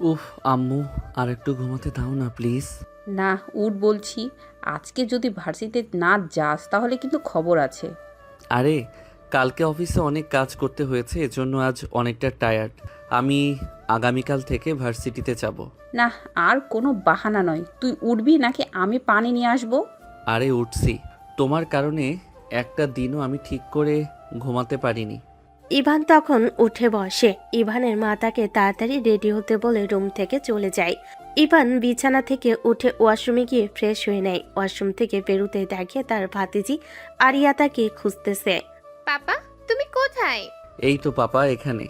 উফ আম্মু, আর একটু ঘুমাতে দাও না প্লিজ। না, উঠ বলছি। আজকে যদি ভার্সিটিতে না যাস তাহলে কিন্তু খবর আছে। আরে কালকে অফিসে অনেক কাজ করতে হয়েছে, এজন্য আজ অনেকটা টায়ার্ড। আমি আগামীকাল থেকে ভার্সিটিতে যাব। না, আর কোনো বাহানা নয়। তুই উঠবি নাকি আমি পানি নিয়ে আসবো? আরে উঠছি, তোমার কারণে একটা দিনও আমি ঠিক করে ঘুমাতে পারিনি। ইভান তখন উঠে বসে। ইভানের মা তাকে তাড়াতাড়ি রেডি হতে বলে রুম থেকে চলে যায়। ইভান বিছানা থেকে উঠে ওয়াশরুমে গিয়ে ফ্রেশ হয়ে নেয়। ওয়াশরুম থেকে বেরোতে দেখে তার ভাতিজি আরিয়া তাকে খুঁজতেছে। পাপা, তুমি কোথায়? এই তো পাপা এখানে।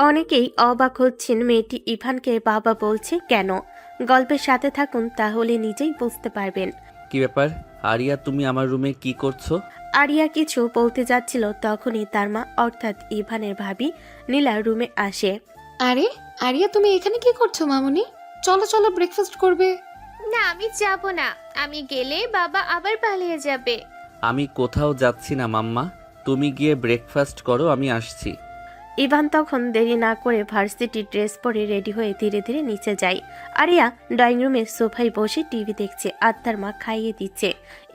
অনেকেই অবাক হচ্ছেন মেয়েটি ইভানকে বাবা বলছে কেন। গল্পের সাথে থাকুন, তাহলে নিজেই বুঝতে পারবেন। কি ব্যাপার আরিয়া, তুমি আমার রুমে কি করছো? আরিয়া কিছু বলতে যাচ্ছিল, তখনই তার মা অর্থাৎ ইভানের ভাবি নীলা রুমে আসে। আরে আরিয়া, তুমি এখানে কি করছো মামুনি? চলো চলো, ব্রেকফাস্ট করবে। না, আমি যাব না। আমি গেলে বাবা আবার পালিয়ে যাবে। আমি কোথাও যাচ্ছি না মাম্মা, তুমি গিয়ে ব্রেকফাস্ট করো, আমি আসছি। ইভান তখন দেরি না করে ভার্সিটি ড্রেস পরে রেডি হয়ে ধীরে ধীরে নিচে যায়। আরিয়া ড্রয়িং রুমে সোফায় বসে টিভি দেখছে আর তার মা খাইয়ে দিচ্ছে।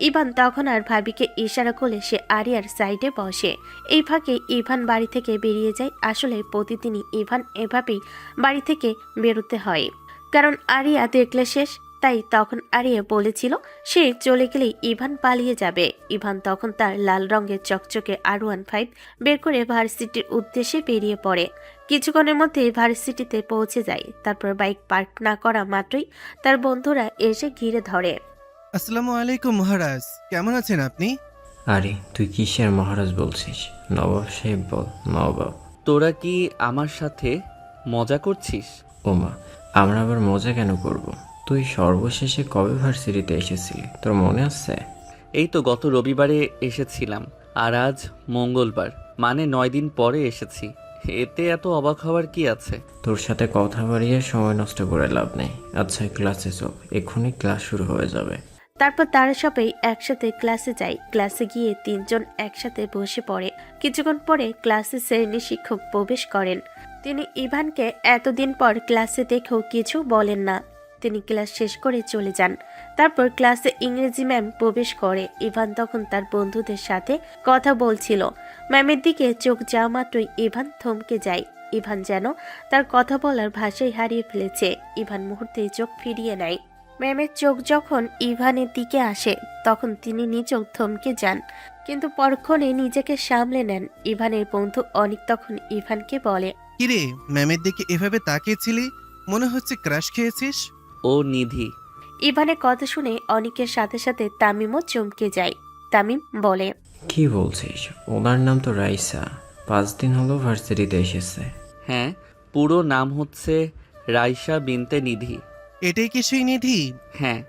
ইভান তখন আর ভাবিকে ইশারা করলে সে আরিয়ার সাইডে বসে। এই ফাঁকে ইভান বাড়ি থেকে বেরিয়ে যায়। আসলে প্রতিদিনই ইভান এভাবেই বাড়ি থেকে বেরোতে হয়, কারণ আরিয়া দেখলে শেষ। তাই তখন আরিয়া বলেছিল সে চলে গেলেই ইভান পালিয়ে যাবে। ইভান তখন তার লাল রঙের চকচকে R15 বের করে ভার্সিটির উদ্দেশ্যে বেরিয়ে পড়ে। কিছুক্ষণের মধ্যে ভার্সিটিতে পৌঁছে যায়। তারপর বাইক পার্ক না করা মাত্রই তার বন্ধুরা এসে ঘিরে ধরে। আসসালামু আলাইকুম মহারাজ, কেমন আছেন আপনি? আরে তুই কিসের মহারাজ বলছিস? নবাব সাহেব বল, নবাব। তোরা কি আমার সাথে মজা করছিস? ওমা, আমরা আবার মজা কেন করব? তুই সর্বশেষে কবে ভার্সিটিতে এসেছিলি, তোর মনে আছে? এই তো গত রবিবারে এসেছিলাম, আর আজ মঙ্গলবার, মানে 9 দিন পরে এসেছি। এতে এত অবাক হওয়ার কি আছে? তোর সাথে কথা বাড়িয়ে সময় নষ্ট করে লাভ নেই। আচ্ছা ক্লাসে চল, এক্ষুনি ক্লাস শুরু হয়ে যাবে। তারপর তারা সবাই একসাথে ক্লাসে যায়। ক্লাসে গিয়ে তিনজন একসাথে বসে পড়ে। কিছুক্ষণ পরে ক্লাসে শ্রেণী শিক্ষক প্রবেশ করেন। তিনি ইভানকে এতদিন পর ক্লাসে দেখেও কিছু বলেন না। তিনি ক্লাস শেষ করে চলে যান। তারপর ক্লাসে ইংরেজি ম্যাম প্রবেশ করে। ইভান তখন তার বন্ধুদের সাথে কথা বলছিল। ম্যামের দিকে চোখ যাওয়া মাত্রই ইভান থমকে যায়। ইভান যেন তার কথা বলার ভাষাই হারিয়ে ফেলেছে। ইভান মুহূর্তেই চোখ ফিরিয়ে নেয়। ম্যামের চোখ যখন ইভানের দিকে আসে তখন তিনি নিজেও থমকে যান, কিন্তু পরক্ষণে নিজেকে সামলে নেন। ইভানের বন্ধু অনিক তখন ইভানকে বলে, কিরে, ম্যামের দিকে এভাবে তাকিয়েছিলি? মনে হচ্ছে ক্রাশ খেয়েছিস। ও নিধি। ইভানের কথা শুনে অনিকের সাথে সাথে তামিমও চমকে যায়। তামিম বলে, কি বলছিস? ওনার নাম তো রাইসা, 5 দিন হলো ভার্সিটিতে এসেছে। হ্যাঁ, পুরো নাম হচ্ছে রাইসা বিনতে নিধি। এটাই কি সেই নিধি? হ্যাঁ,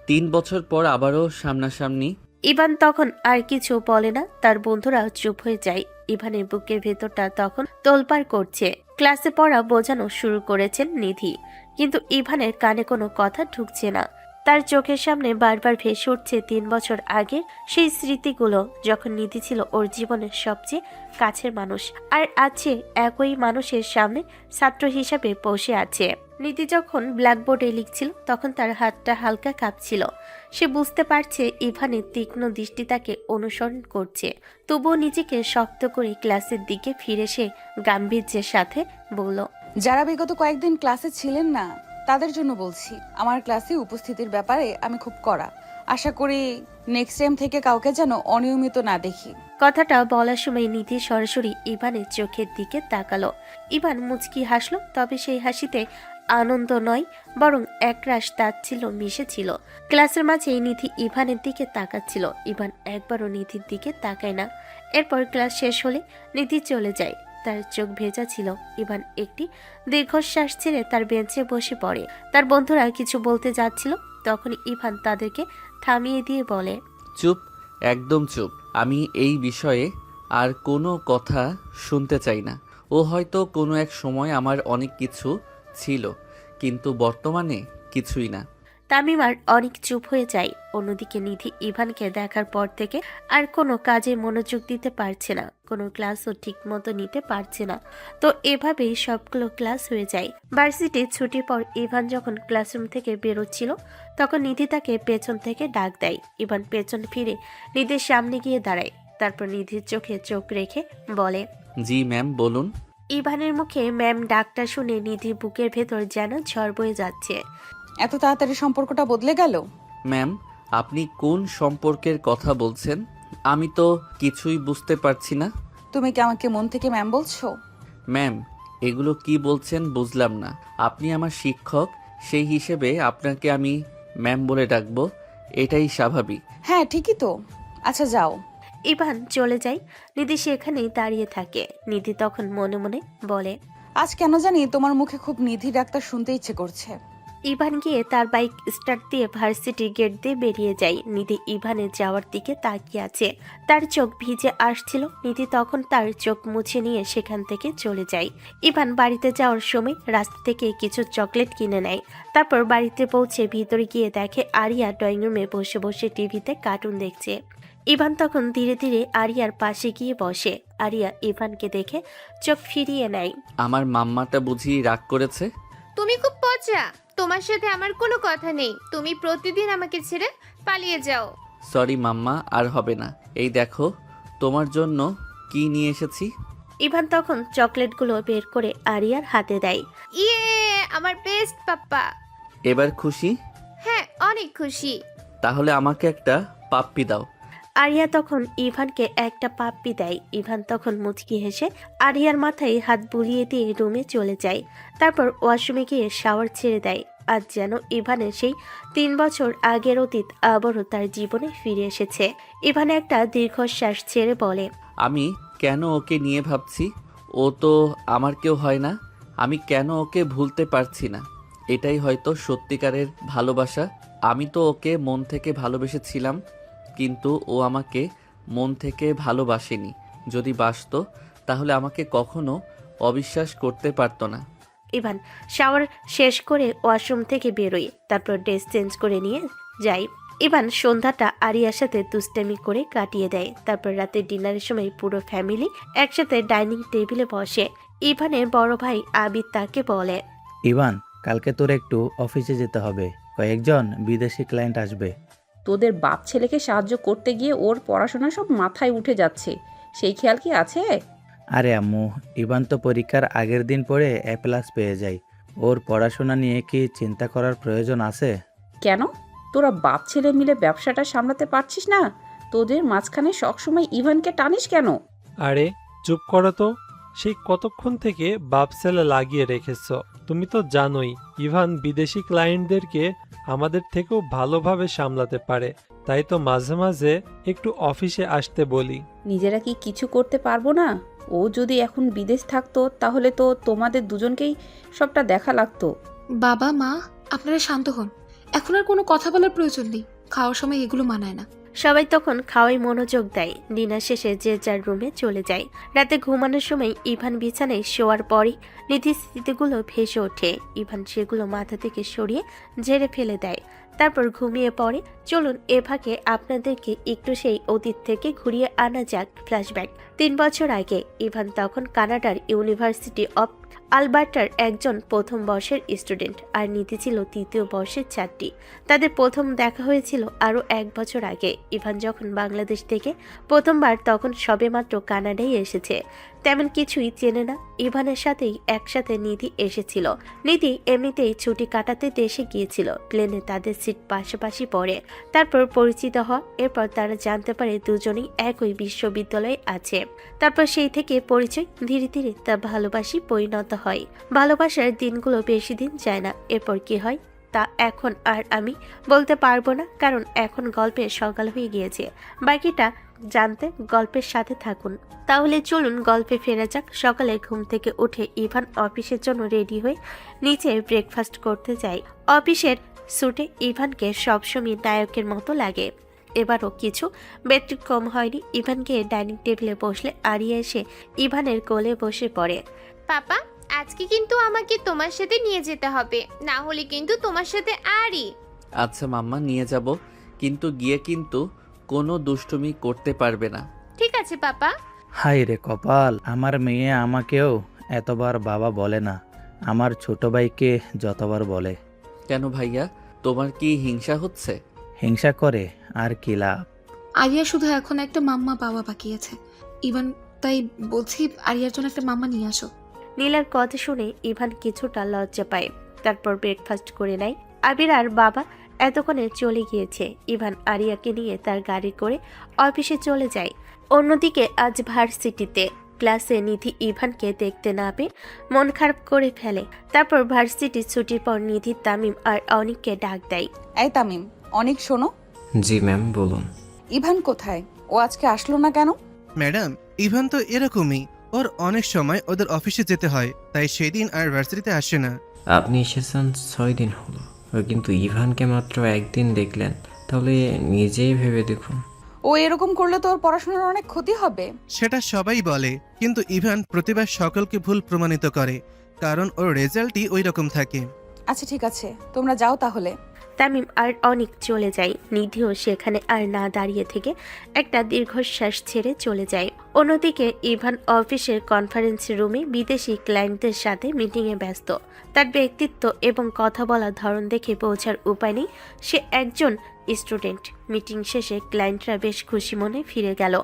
3 বছর পর আবারও সামনাসামনি। ইভান তখন আর কিছু বলে না। তার বন্ধুরা চুপ হয়ে যায়। ইভানের বুকের ভেতরটা তখন তোলপাড় করছে। ক্লাসে পড়া বোঝানো শুরু করেছেন নিধি, কিন্তু ইভানের কানে কোনো কথা ঢুকছে না। তার চোখের সামনে বারবার ভেসে উঠছে 3 বছর আগে সেই স্মৃতিগুলো, যখন নিধি ছিল ওর জীবনের সবচেয়ে কাছের মানুষ, আর আছে একই মানুষের সামনে ছাত্র হিসাবে বসে আছে। নিধি যখন ব্ল্যাকবোর্ডে লিখছিল তখন তার হাতটা হালকা কাঁপছিল। সে বুঝতে পারছে ইভানের তীক্ষ্ণ দৃষ্টি তাকে অনুসরণ করছে। তবুও নিজেকে শক্ত করে ক্লাসের দিকে ফিরে সে গাম্ভীর্যের সাথে বলল, যারা বিগত কয়েকদিন ক্লাসে ছিলেন না তাদের জন্য বলছি, আমার ক্লাসে উপস্থিতির ব্যাপারে আমি খুব কড়া। আশা করি নেক্সট টাইম থেকে কাউকে যেন অনিয়মিত না দেখি। কথাটা বলার সময় নিধি সরাসরি ইভানের চোখের দিকে তাকালো। ইভান মুচকি হাসলো, তবে সেই হাসিতে আনন্দ নয়, বরং একরাশ তাচ্ছিল্য মিশেছিল। ক্লাসের মাঝেই নিধি ইভানের দিকে তাকাচ্ছিল। ইভান একবারও নিধির দিকে তাকায় না। এরপর ক্লাস শেষ হলে নিধি চলে যায়। তার চোখ ভেজা ছিল। ইভান একটি দীর্ঘশ্বাস ছেড়ে তার বেঞ্চে বসে পড়ে। তার বন্ধুরা কিছু বলতে যাচ্ছিল, তখনই ইভান তাদেরকে থামিয়ে দিয়ে বলে, চুপ, একদম চুপ। আমি এই বিষয়ে আর কোনো কথা শুনতে চাই না। ও হয়তো কোনো এক সময় আমার অনেক কিছু ছিল, কিন্তু বর্তমানে কিছুই না। তামিম আর অনেক চুপ হয়ে যায়। অন্যদিকে নিধি ইভানকে দেখার পর থেকে আর কোনো কাজে মনোযোগ দিতে পারছে না। কোনো ক্লাসও ঠিক মতো নিতে পারছে না। তো এভাবেই সবগুলো ক্লাস হয়ে যায়। ভার্সিটির ছুটির পর ইভান যখন ক্লাসরুম থেকে বেরোচ্ছিল তখন নিধি তাকে পেছন থেকে ডাক দেয়। ইভান পেছন ফিরে নিধির সামনে গিয়ে দাঁড়ায়। তারপর নিধির চোখে চোখ রেখে বলে, জি ম্যাম, বলুন। ইভানের মুখে ম্যাম ডাকটা শুনে নিধির বুকের ভেতর যেন ঝড় বয়ে যাচ্ছে। এত তাড়াতাড়ি সম্পর্কটা বদলে গেল? ম্যাম, আপনি কোন সম্পর্কের কথা বলছেন? আমি তো কিছুই বুঝতে পারছি না। তুমি কি আমাকে মন থেকে ম্যাম বলছো? ম্যাম, এগুলো কি বলছেন বুঝলাম না। আপনি আমার শিক্ষক, সেই হিসেবে আপনাকে আমি ম্যাম বলে ডাকবো, এটাই স্বাভাবিক। হ্যাঁ ঠিকই তো। আচ্ছা যাও। ইভান চলে যায়। নিধি সেখানেই দাঁড়িয়ে থাকে। নিধি তখন মনে মনে বলে, আজ কেন জানি তোমার মুখে খুব নিধি ডাক্তার শুনতে ইচ্ছে করছে। ইভান গিয়ে তার বাইক স্টার্ট দিয়ে ভার্সিটি গেট দিয়ে বেরিয়ে যায়। নিধি ইভানের যাওয়ার দিকে তাকিয়ে আছে। তার চোখ ভিজে আসছিল। নিধি তখন তার চোখ মুছে নিয়ে সেখান থেকে চলে যায়। ইভান বাড়িতে যাওয়ার সময় রাস্তা থেকে কিছু চকলেট কিনে নেয়। তারপর বাড়িতে পৌঁছে ভিতরে গিয়ে দেখে আরিয়া ড্রয়িং রুমে বসে বসে টিভিতে কার্টুন দেখছে। ইভান তখন ধীরে ধীরে আরিয়ার পাশে গিয়ে বসে। আরিয়া ইভানকে দেখে চোখ ফিরিয়ে নেয়। আমার মাম্মাটা বুঝি রাগ করেছে? তুমি খুব পচা, তোমার সাথে আমার কোনো কথা নেই। তুমি প্রতিদিন আমাকে ছেড়ে পালিয়ে যাও। সরি মাম্মা, আর হবে না। এই দেখো তোমার জন্য কি নিয়ে এসেছি। ইভান তখন চকলেটগুলো বের করে আরিয়ার হাতে দেয়। ইয়ে, আমার বেস্ট পাপ্পা। এবার খুশি? হ্যাঁ, অনেক খুশি। তাহলে আমাকে একটা পাপ্পি দাও। আরিয়া তখন ইভানকে একটা পাপ্পি দেয়। ইভান তখন মুচকি হেসে আরিয়ার মাথায় হাত বুলিয়ে দিয়ে রুমে চলে যায়। তারপর ওয়াশরুমে গিয়ে শাওয়ার ছেড়ে দেয়। আজ যেন ইভানের সেই 3 বছর আগের অতীত আবারও তার জীবনে ফিরে এসেছে। ইভান একটা দীর্ঘশ্বাস ছেড়ে বলে, আমি কেন ওকে নিয়ে ভাবছি? ও তো আমার কেউ হয় না। আমি কেন ওকে ভুলতে পারছি না? এটাই হয়তো সত্যিকারের ভালোবাসা। আমি তো ওকে মন থেকে ভালোবেসেছিলাম, কিন্তু ও আমাকে মন থেকে ভালোবাসেনি। যদি বাসতো তাহলে আমাকে কখনো অবিশ্বাস করতে পারতো না। ইভান শাওয়ার শেষ করে ওয়াশরুম থেকে বেরোয়। তারপর ড্রেস চেঞ্জ করে নিয়ে যায়। ইভান সন্ধ্যাটা আরিয়ার সাথে দুষ্টামি করে কাটিয়ে দেয়। তারপর রাতে ডিনারের সময় পুরো ফ্যামিলি একসাথে ডাইনিং টেবিলে বসে। ইভানের বড় ভাই আবিদ তাকে বলে, ইভান, কালকে তোর একটু অফিসে যেতে হবে, কয়েকজন বিদেশি ক্লায়েন্ট আসবে। তোদের বাপ ছেলেকে সাহায্য করতে গিয়ে ওর পড়াশোনা সব মাথায় উঠে যাচ্ছে, সেই খেয়াল কি আছে? আরে আম্মু, ইভান তো পরীক্ষার আগের দিন পড়ে A+ পেয়ে যায়। ওর পড়াশোনা নিয়ে কি চিন্তা করার প্রয়োজন আছে? কেন? তোরা বাপ ছেলে মিলে ব্যবসাটা সামলাতে পারছিস না? তোদের মাঝখানে সবসময় ইভানকে টানিস কেন? আরে চুপ করো তো, সেই কতক্ষণ থেকে বাপ ছেলে লাগিয়ে রেখেছ। তুমি তো জানোই ইভান বিদেশি ক্লায়েন্টদেরকে আমাদের থেকেও ভালোভাবে সামলাতে পারে, তাই তো মাঝে মাঝে একটু অফিসে আসতে বলি। নিজেরা কি কিছু করতে পারবো না? ও যদি এখন বিদেশ থাকতো তাহলে তো তোমাদের দুজনকেই সবটা দেখা লাগতো। বাবা মা, আপনারা শান্ত হন। এখন আর কোনো কথা বলার প্রয়োজন নেই। খাওয়ার সময় এগুলো মানায় না। সবাই তখন খাওয়াই মনোযোগ দেয়। ডিনার শেষে যে যার রুমে চলে যায়। রাতে ঘুমানোর সময় ইভান বিছানায় শোয়ার পরই নিধির স্মৃতিগুলো ভেসে ওঠে। ইভান সেগুলো মাথা থেকে সরিয়ে ঝেড়ে ফেলে দেয়। তারপর ঘুমিয়ে পড়ে। চলুন এ ফাঁকে আপনাদেরকে একটু সেই অতীত থেকে ঘুরিয়ে আনা যাক ফ্ল্যাশব্যাক। 3 বছর আগে ইভান তখন কানাডার ইউনিভার্সিটি অফ আলবার্টার একজন প্রথম বর্ষের স্টুডেন্ট, আর নিধি ছিল 3য় বর্ষের ছাত্রী। তাদের প্রথম দেখা হয়েছিল আরও 1 বছর আগে। ইভান যখন বাংলাদেশ থেকে প্রথমবার তখন সবেমাত্র কানাডায় এসেছে, তেমন কিছুই চেনে না। ইভানের সাথেই একসাথে নিধি এসেছিল। নিধি এমনিতেই ছুটি কাটাতে দেশে গিয়েছিল। প্লেনে তাদের সিট পাশাপাশি পড়ে। তারপর পরিচিত হয়। এরপর তারা জানতে পারে দুজনেই একই বিশ্ববিদ্যালয়ে আছে। তারপর সেই থেকে পরিচয় ধীরে ধীরে তা ভালোবাসি পরিণত হয়। ভালোবাসার দিনগুলো বেশি দিন যায় না। এরপর কি হয় তা এখন আর আমি বলতে পারবো না, কারণ এখন গল্পের সকাল হয়ে গিয়েছে। বাকিটা জানতে গল্পের সাথে থাকুন। তাহলে চলুন গল্পে ফেরা যাক। সকালে ঘুম থেকে উঠে ইভান অফিসের জন্য রেডি হয়ে নিচে ব্রেকফাস্ট করতে যায়। অফিসের স্যুটে ইভানকে সবসময় নায়কের মতো লাগে। এবারও কিছু ব্যতিক্রম হয়নি। ইভানকে ডাইনিং টেবিলে বসলে আরিয়া এসে ইভানের কোলে বসে পড়ে। পাপা, আজকে কিন্তু আমাকে তোমার সাথে নিয়ে যেতে হবে, না হলে কিন্তু তোমার সাথে আরই। আচ্ছা মাম্মা, নিয়ে যাব, কিন্তু গিয়ে কিন্তু কোনো দুষ্টুমি করতে পারবে না। ঠিক আছে পাপা। হাই রে কপাল, আমার মেয়ে আমাকেও এতবার বাবা বলে না, আমার ছোট ভাইকে যতবার বলে। কেন ভাইয়া, তোমার কি হিংসা হচ্ছে? হিংসা করে আর কি লাভ? আরিয়া শুধু এখন একটা মাম্মা বাবা বাকি আছে। ইভান, তাই বলছি আরিয়ার জন্য একটা মাম্মা নিয়ে আসো। নীলার কথা শুনে ইভান কিছুটা লজ্জা পায়। তারপর ব্রেকফাস্ট করে নেয়। আবির আর বাবা এতক্ষণে চলে গিয়েছে। ইভান আরিয়াকে নিয়ে তার গাড়ি করে অফিসে চলে যায়। অন্যদিকে আজ ভার্সিটিতে ক্লাসে নিধি ইভানকে দেখতে না পেয়ে মন খারাপ করে ফেলে। তারপর ভার্সিটির ছুটির পর নিধি তামিম আর অনিককে ডাক দেয়। এই তামিম, অনেক শোনো। জি ম্যাম, বলুন। ইভান কোথায়? ও আজকে আসলো না কেন? ম্যাডাম, ইভান তো এরকমই। ওর অনেক সময় ওদের অফিসে যেতে হয়, তাই সেদিন আর ভার্সিটিতে আসে না। আপনি এসেছেন 6 দিন হলো, কিন্তু ইভানকে মাত্র একদিন দেখলেন, তাহলে নিজেই ভেবে দেখুন। ও এরকম করলে তো ওর পড়াশোনার অনেক ক্ষতি হবে। সেটা সবাই বলে, কিন্তু ইভান প্রতিবার সকলকে ভুল প্রমাণিত করে, কারণ ওর রেজাল্টই ওই রকম থাকে। আচ্ছা ঠিক আছে, তোমরা যাও তাহলে। তামিম আর অনিক চলে যায়। নিধিও সেখানে আর না দাঁড়িয়ে থেকে একটা দীর্ঘশ্বাস ছেড়ে চলে যায়। অন্যদিকে ইভান অফিসের কনফারেন্স রুমে বিদেশি ক্লায়েন্টদের সাথে মিটিংয়ে ব্যস্ত। তার ব্যক্তিত্ব এবং কথা বলার ধরন দেখে বোঝার উপায় নেই সে একজন স্টুডেন্ট। মিটিং শেষে ক্লায়েন্টরা বেশ খুশি মনে ফিরে গেল।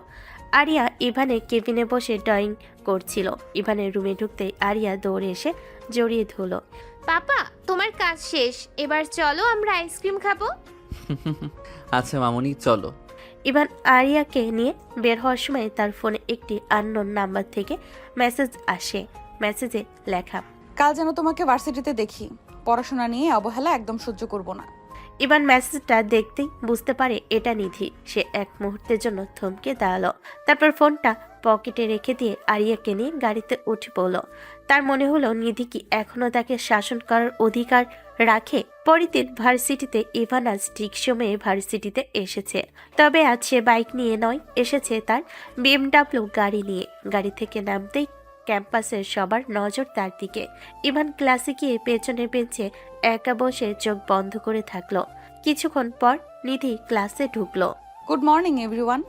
আরিয়া ইভানের কেবিনে বসে ড্রয়িং করছিল। ইভানের রুমে ঢুকতে আরিয়া দৌড়ে এসে জড়িয়ে ধরল। পাপা, তোমার কাজ শেষ, এবার চলো আমরা আইসক্রিম খাবো। আচ্ছা মামুনি, চলো। ইভান আরিয়াকে নিয়ে বের হওয়ার সময় তার ফোনে একটি আননোন নাম্বার থেকে মেসেজ আসে। মেসেজে লেখা, কাল যেন তোমাকে ভার্সিটিতে দেখি। পড়াশোনা নিয়ে অবহেলা একদম সহ্য করব না। ইভান মেসেজটা দেখতেই বুঝতে পারে এটা নিধি। সে এক মুহূর্তের জন্য থমকে দাঁড়ালো। তারপর ফোনটা পকেটে রেখে দিয়ে আরিয়াকে নিয়ে গাড়িতে উঠে পড়ল। তার মনে হলো নিধি কি এখনো তাকে শাসন করার অধিকার রাখে। পরের দিন ভার্সিটিতে ইভান আজ ঠিক সময়ে ভার্সিটিতে এসেছে। তবে আজ সে বাইক নিয়ে নয়, এসেছে তার BMW গাড়ি নিয়ে। গাড়ি থেকে নামতেই ক্যাম্পাসের সবার নজর তার দিকে। ইভান ক্লাসে গিয়ে পেছনে বেঞ্চে একা বসে চোখ বন্ধ করে থাকলো। কিছুক্ষণ পর নিধি ক্লাসে ঢুকলো। Good morning everyone.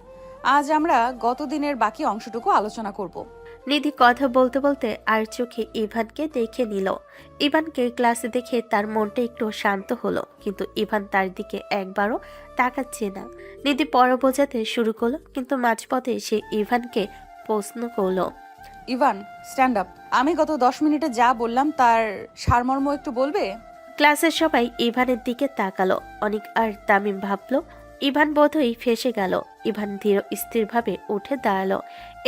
আজ আমরা গত দিনের বাকি অংশটুকু আলোচনা করব। নিধি কথা বলতে বলতে আর চোখে ইভানকে দেখে নিল। ইভানকে ক্লাসে দেখে তার মনটা একটু শান্ত হলো, কিন্তু ইভান তার দিকে একবারও তাকাচ্ছে না। নিধি পড়া বোঝাতে শুরু করলো, কিন্তু মাঝপথে সে ইভানকে প্রশ্ন করলো। Ivan, stand up. আমি গত 10 মিনিটে যা বললাম তার সারমর্ম একটু বলবে? ক্লাসের সবাই ইভানের দিকে তাকালো। অনিক আর তামিম ভাবলো ইভান বোধহয় ফেঁসে গেল। ইভান ধীর স্থিরভাবে উঠে দাঁড়ালো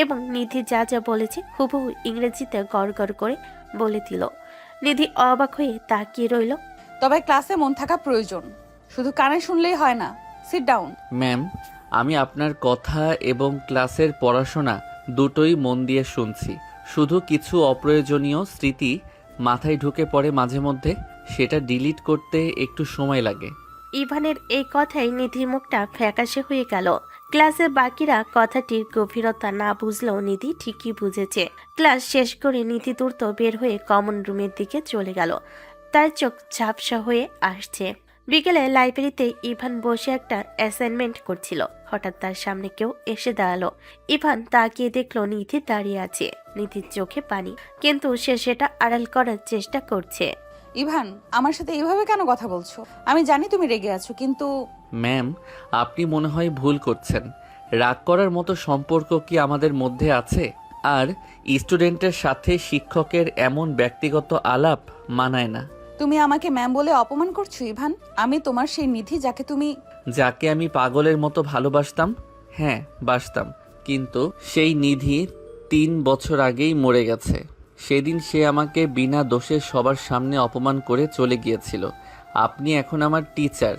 এবং নিধি যা যা বলেছে হুবহু ইংরেজিতে গড়গড় করে বলে দিল। নিধি অবাক হয়ে তাকিয়ে রইল। তবে ক্লাসে মন থাকা প্রয়োজন, শুধু কানে শুনলেই হয় না। Sit down. ম্যাম, আমি আপনার কথা এবং ক্লাসের পড়াশোনা দুটোই মন দিয়ে শুনছি। শুধু কিছু অপ্রয়োজনীয় স্মৃতি মাথায় ঢুকে পড়ে মাঝে মধ্যে, সেটা ডিলিট করতে একটু সময় লাগে। ইভানের এই কথাই নিধির মুখটা ফ্যাকাশে হয়ে গেল। ক্লাসের বাকিরা কথাটির গভীরতা না বুঝলেও নিধি ঠিকই বুঝেছে। ক্লাস শেষ করে নিধি দ্রুত বের হয়ে কমন রুমের দিকে চলে গেল। তার চোখ ঝাপসা হয়ে আসছে। বিকেলে লাইব্রেরিতে ইভান বসে একটা অ্যাসাইনমেন্ট করছিল। হঠাৎ তার সামনে কেউ এসে দাঁড়ালো। ইভান তাকিয়ে দেখলো নিধি দাঁড়িয়ে আছে। নিধির চোখে পানি, কিন্তু সে সেটা আড়াল করার চেষ্টা করছে। ইভান, আমার সাথে এইভাবে কেন কথা বলছো? আমি জানি তুমি রেগে আছো, কিন্তু ম্যাম, আপনি মনে হয় ভুল করছেন। রাগ করার মতো সম্পর্ক কি আমাদের মধ্যে আছে? আর স্টুডেন্টের সাথে শিক্ষকের এমন ব্যক্তিগত আলাপ মানায় না। তুমি আমাকে ম্যাম বলে অপমান করছো ইভান। আমি তোমার সেই নিধি যাকে আমি পাগলের মতো ভালোবাসতাম। হ্যাঁ, বাসতাম, কিন্তু সেই নিধি 3 বছর আগেই মরে গেছে। সেদিন সে আমাকে বিনা দোষে সবার সামনে অপমান করে চলে গিয়েছিল। আপনি এখন আমার টিচার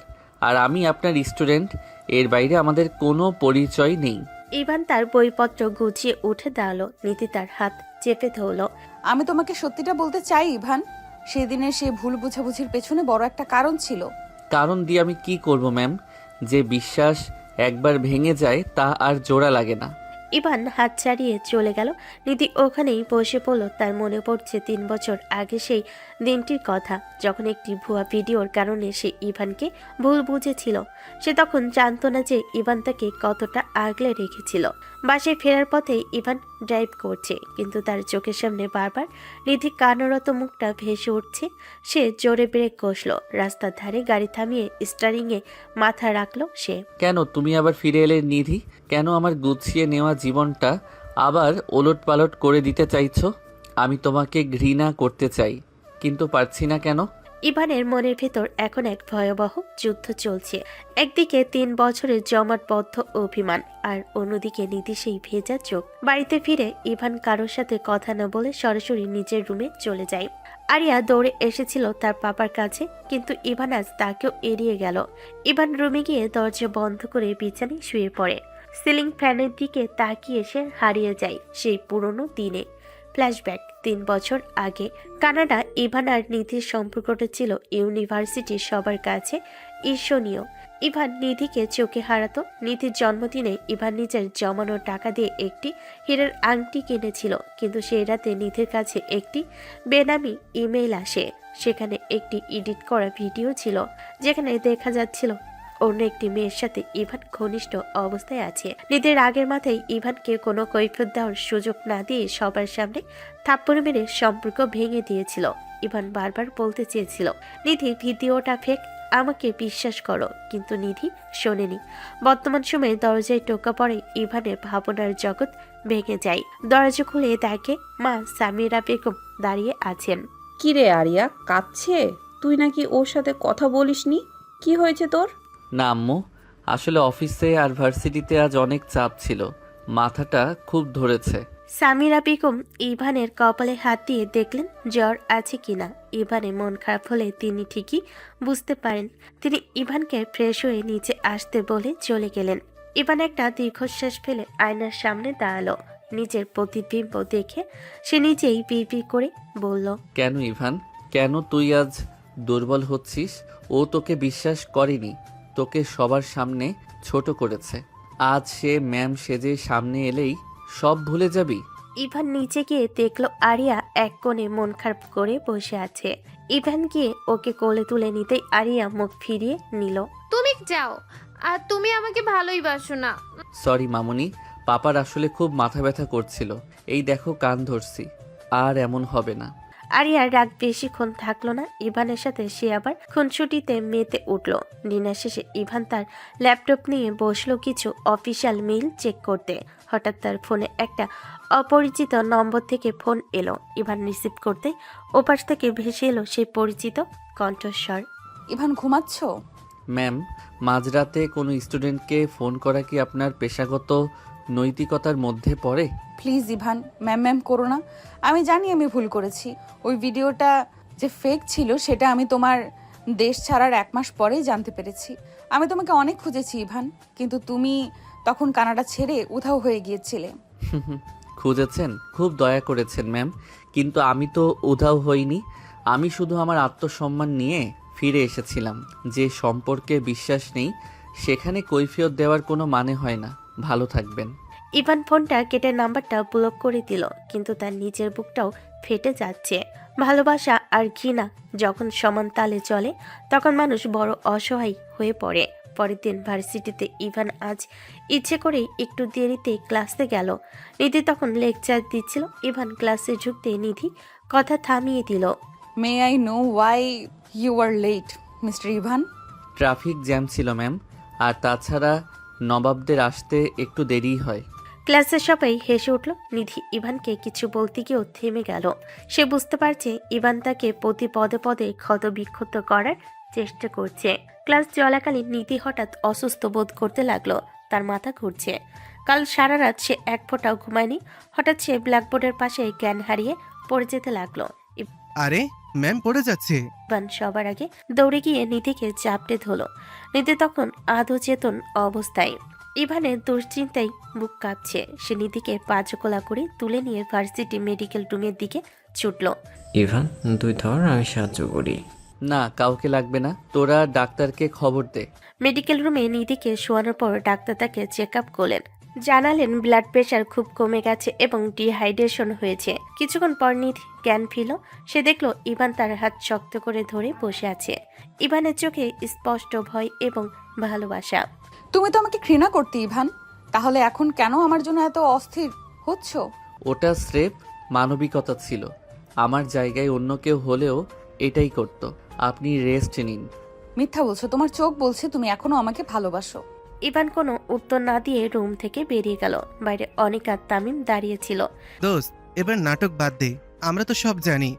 আর আমি আপনার স্টুডেন্ট, এর বাইরে আমাদের কোনো পরিচয় নেই। ইভান তার বইপত্র গুছিয়ে উঠে দাঁড়ালো। নিধি তার হাত চেপে ধরলো। আমি তোমাকে সত্যিটা বলতে চাই ইভান, সেদিনের সেই ভুল বোঝাবুঝির পেছনে বড় একটা কারণ ছিল। কারণ দিয়ে আমি কি করব ম্যাম? যে বিশ্বাস একবার ভেঙে যায় তা আর জোড়া লাগে না। ইভান হাত ছাড়িয়ে চলে গেল। নিধি ওখানেই বসে পড়ল। তার মনে পড়ছে 3 বছর আগে সেই দিনটির কথা, যখন একটি ভুয়া ভিডিওর কারণে সে ইভানকে ভুল বুঝেছিল। সে তখন জানতো না যে ইভান তাকে কতটা আগলে রেখেছিল। বাসায় ফেরার পথে ইভান ড্রাইভ করছে, কিন্তু তার চোখের সামনে বারবার নিধি কান্নারত মুখটা ভেসে উঠছে। সে জোরে ব্রেক কষল। রাস্তার ধারে গাড়ি থামিয়ে স্টারিংয়ে মাথা রাখলো সে। কেন তুমি আবার ফিরে এলে নিধি? কেন আমার গুছিয়ে নেওয়া জীবনটা আবার ওলটপালট করে দিতে চাইছো? আমি তোমাকে ঘৃণা করতে চাই, কিন্তু পারছি না কেন? ইভানের মনের ভেতর এখন এক ভয়াবহ যুদ্ধ চলছে। একদিকে 3 বছরের জমাটবদ্ধ অভিমান, আর অন্যদিকে নিধি সেই ভেজা চোখ। বাড়িতে ফিরে ইভান কারোর সাথে কথা না বলে সরাসরি নিজের রুমে চলে যায়। আরিয়া দৌড়ে এসেছিল তার পাপার কাছে, কিন্তু ইভান আজ তাকেও এড়িয়ে গেল। ইভান রুমে গিয়ে দরজা বন্ধ করে বিছানায় শুয়ে পড়ে। সিলিং ফ্যানের দিকে তাকিয়ে সে হারিয়ে যায় সেই পুরনো দিনে। ফ্ল্যাশব্যাক 3 বছর আগে কানাডা। ইভান আর নিধির সম্পর্কটা ছিল ইউনিভার্সিটির সবার কাছে ঈর্ষণীয়। ইভান নিধিকে চোখে হারাতো। নিধির জন্মদিনে ইভান নিজের জমানো টাকা দিয়ে একটি হীরের আংটি কিনেছিল, কিন্তু সেই রাতে নিধির কাছে একটি বেনামি ইমেইল আসে। সেখানে একটি এডিট করা ভিডিও ছিল, যেখানে দেখা যাচ্ছিল অন্য একটি মেয়ের সাথে ইভান ঘনিষ্ঠ অবস্থায় আছে। নিধির আগের মাথায় ইভানকে কোনো কৈফিয়ত দেওয়ার সুযোগ না দিয়ে সবার সামনে থাপ্পড় মেরে সম্পর্ক ভেঙে দিয়েছিল। ইভান বারবার বলতে চেয়েছিল, নিধি ভিডিওটা ফেক, আমাকে বিশ্বাস করো, কিন্তু নিধি শোনেনি। বর্তমান সময়ে দরজায় টোকা পড়ে ইভানের ভাবনার জগৎ ভেঙে যায়। দরজা খুলে দেখে মা সামিরা বেগম দাঁড়িয়ে আছেন। কিরে আরিয়া, কাঁদছে? তুই নাকি ওর সাথে কথা বলিসনি? কি হয়েছে তোর? না আম্মু, আসলে অফিসে আর ভার্সিটিতে আজ অনেক চাপ ছিল, মাথাটা খুব ধরেছে। সামিরা বেগম ইভানের কপালে হাত দিয়ে দেখলেন জ্বর আছে কিনা। ইভানের মন খারাপ হলে তিনি ঠিকই বুঝতে পারেন। তিনি ইভানকে ফ্রেশ হয়ে নিচে আসতে বলে চলে গেলেন। ইভান একটা দীর্ঘশ্বাস ফেলে আয়নার সামনে দাঁড়ালো। নিজের প্রতিবিম্ব দেখে সে নিজেই বিড়বিড় করে বলল, কেন ইভান, কেন তুই আজ দুর্বল হচ্ছিস? ও তোকে বিশ্বাস করেনি, তোকে সবার সামনে ছোট করেছে। আজ সে ম্যাম সেজে সামনে এলেই সব ভুলে যাবি? ইভান নিচে গিয়ে দেখলো আরিয়া এক কোণে মন খারাপ করে বসে আছে। ইভান গিয়ে ওকে কোলে তুলে নিতেই আরিয়া মুখ ফিরিয়ে নিল। তুমি যাও, আর তুমি আমাকে ভালোই বাসো না। সরি মামুনি, পাপার আসলে খুব মাথা ব্যথা করছিল, এই দেখো কান ধরছি, আর এমন হবে না। আরিয়ার রাগ বেশিক্ষণ থাকলো না। ইভানের সাথে সে আবার খুনসুটিতে মেতে উঠল। ডিনার শেষে ইভান তার ল্যাপটপ নিয়ে বসলো কিছু অফিসিয়াল মেইল চেক করতে। হঠাৎ তার ফোনে একটা অপরিচিত নম্বর থেকে ফোন এলো। ইভান রিসিভ করতে ওপাশ থেকে ভেসে এলো সেই পরিচিত কণ্ঠস্বর। ইভান, ঘুমাচ্ছ? ম্যাম, মাঝরাতে কোনো স্টুডেন্টকে ফোন করা কি আপনার পেশাগত নৈতিকতার মধ্যে পড়ে? প্লিজ ইভান, ম্যাম ম্যাম করো না। আমি জানি আমি ভুল করেছি। ওই ভিডিওটা যে ফেক ছিল সেটা আমি তোমার দেশ ছাড়ার 1 মাস পরেই জানতে পেরেছি। আমি তোমাকে অনেক খুঁজেছি ইভান, কিন্তু তুমি তখন কানাডা ছেড়ে উধাও হয়ে গিয়েছিলে। খুঁজেছেন, খুব দয়া করেছেন ম্যাম, কিন্তু আমি তো উধাও হইনি। আমি শুধু আমার আত্মসম্মান নিয়ে ফিরে এসেছিলাম। যে সম্পর্কে বিশ্বাস নেই সেখানে কৈফিয়ত দেওয়ার কোনো মানে হয় না। ভালো থাকবেন। ইভান ফোনটা কেটে নাম্বারটা ব্লক করে দিল, কিন্তু তার নিজের বুকটাও ফেটে যাচ্ছে। ভালোবাসা আর ঘৃণা যখন সমান তালে চলে, তখন মানুষ বড় অসহায় হয়ে পড়ে। পরের দিন ভার্সিটিতে ইভান আজ ইচ্ছে করেই একটু দেরিতে ক্লাসে গেল। নিধি তখন লেকচার দিচ্ছিল। ইভান ক্লাসে ঢুকতে নিধি কথা থামিয়ে দিল। May I know why you are late mister Ivan? Traffic jam ছিল ম্যাম, আর তাছাড়া নবাবদের আসতে একটু দেরি হয়। ক্লাসের সবাই হেসে উঠল। নিধি ইভানকে কিছু বলতে গিয়েও থেমে গেল। সে বুঝতে পারছে ইভান তাকে প্রতি পদে পদে ক্ষত বিক্ষত করার চেষ্টা করছে। ক্লাস চলাকালীন নিধি হঠাৎ অসুস্থ বোধ করতে লাগলো। তার মাথা ঘুরছে। কাল সারা রাত সে এক ফোঁটাও ঘুমায়নি। হঠাৎ সে ব্ল্যাকবোর্ডের পাশে জ্ঞান হারিয়ে পড়ে যেতে লাগলো। আরে ম্যাম পড়ে যাচ্ছে। ইভান সবার আগে দৌড়ে গিয়ে নিধিকে চাপটে ধরল। নিধি তখন আধো চেতন অবস্থায়। ইভানের দুশ্চিন্তায় বুক কাঁপছে। সে নিধিকে পাঁচকোলা করে তুলে নিয়ে ভার্সিটি মেডিকেল রুমের দিকে ছুটল। ইভান, তুই ধর, আমি সাহায্য করি। না, কাউকে লাগবে না, তোরা ডাক্তারকে খবর দে। মেডিকেল রুমে নিধিকে শোয়ানোর পর ডাক্তার তাকে চেক আপ করলেন। জানালেন ব্লাড প্রেশার খুব কমে গেছে এবং ডিহাইড্রেশন হয়েছে। কিছুক্ষণ পর নিধি জ্ঞান ফিরল। সে দেখল ইভান তার হাত শক্ত করে ধরে বসে আছে। ইভানের চোখে স্পষ্ট ভয় এবং ভালোবাসা। তুমি তো আমাকে ঘৃণা করতে ইভান, তাহলে এখন কেন আমার জন্য এত অস্থির হচ্ছ? ওটা স্রেফ মানবিকতা ছিল। আমার জায়গায় অন্য কেউ হলেও এটাই করত। আপনি রেস্ট নিন। মিথ্যা বলছো, তোমার চোখ বলছে তুমি এখনো আমাকে ভালোবাসো। ইভান কোনো উত্তর না দিয়ে রুম থেকে বেরিয়ে গেল। বাইরে অনিক আর তামিম দাঁড়িয়েছিল। দোস্ত, এবার নাটক বাদ দে। আমরা তো সব জানি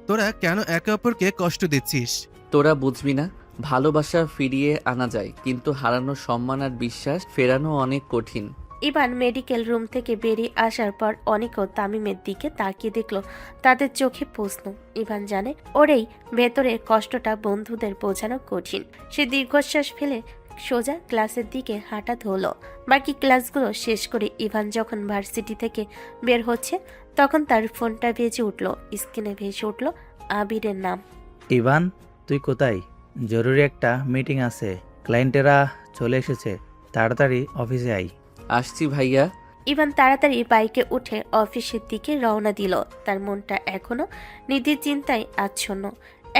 তোরা কেন একে অপরকে কষ্ট দিচ্ছিস। তোরা বুঝবি না, ভালোবাসা ফিরিয়ে আনা যায়, কিন্তু হারানো সম্মান আর বিশ্বাস ফেরানো অনেক কঠিন। ইভান মেডিকেল রুম থেকে বেরিয়ে আসার পর অনিক ও তামিমের দিকে তাকিয়ে দেখল তাদের চোখে প্রশ্ন। ইভান জানে ওর এই ভেতরের কষ্টটা বন্ধুদের বোঝানো কঠিন। সে দীর্ঘশ্বাস ফেলে সোজা ক্লাসের দিকে হাঁটা ধরল। বাকি ক্লাসগুলো শেষ করে ইভান যখন ভার্সিটি থেকে বের হচ্ছে তখন তার ফোনটা বেজে উঠল। স্ক্রিনে ভেসে উঠল আবিরের নাম। ইভান, তুই কোথায়? জরুরি একটা মিটিং আছে, ক্লায়েন্টেরা চলে এসেছে, তাড়াতাড়ি অফিসে আই। আসছি ভাইয়া। ইভান তাড়াতাড়ি বাইকে উঠে অফিসের দিকে রওনা দিল। তার মনটা এখনো নিধির চিন্তায় আচ্ছন্ন।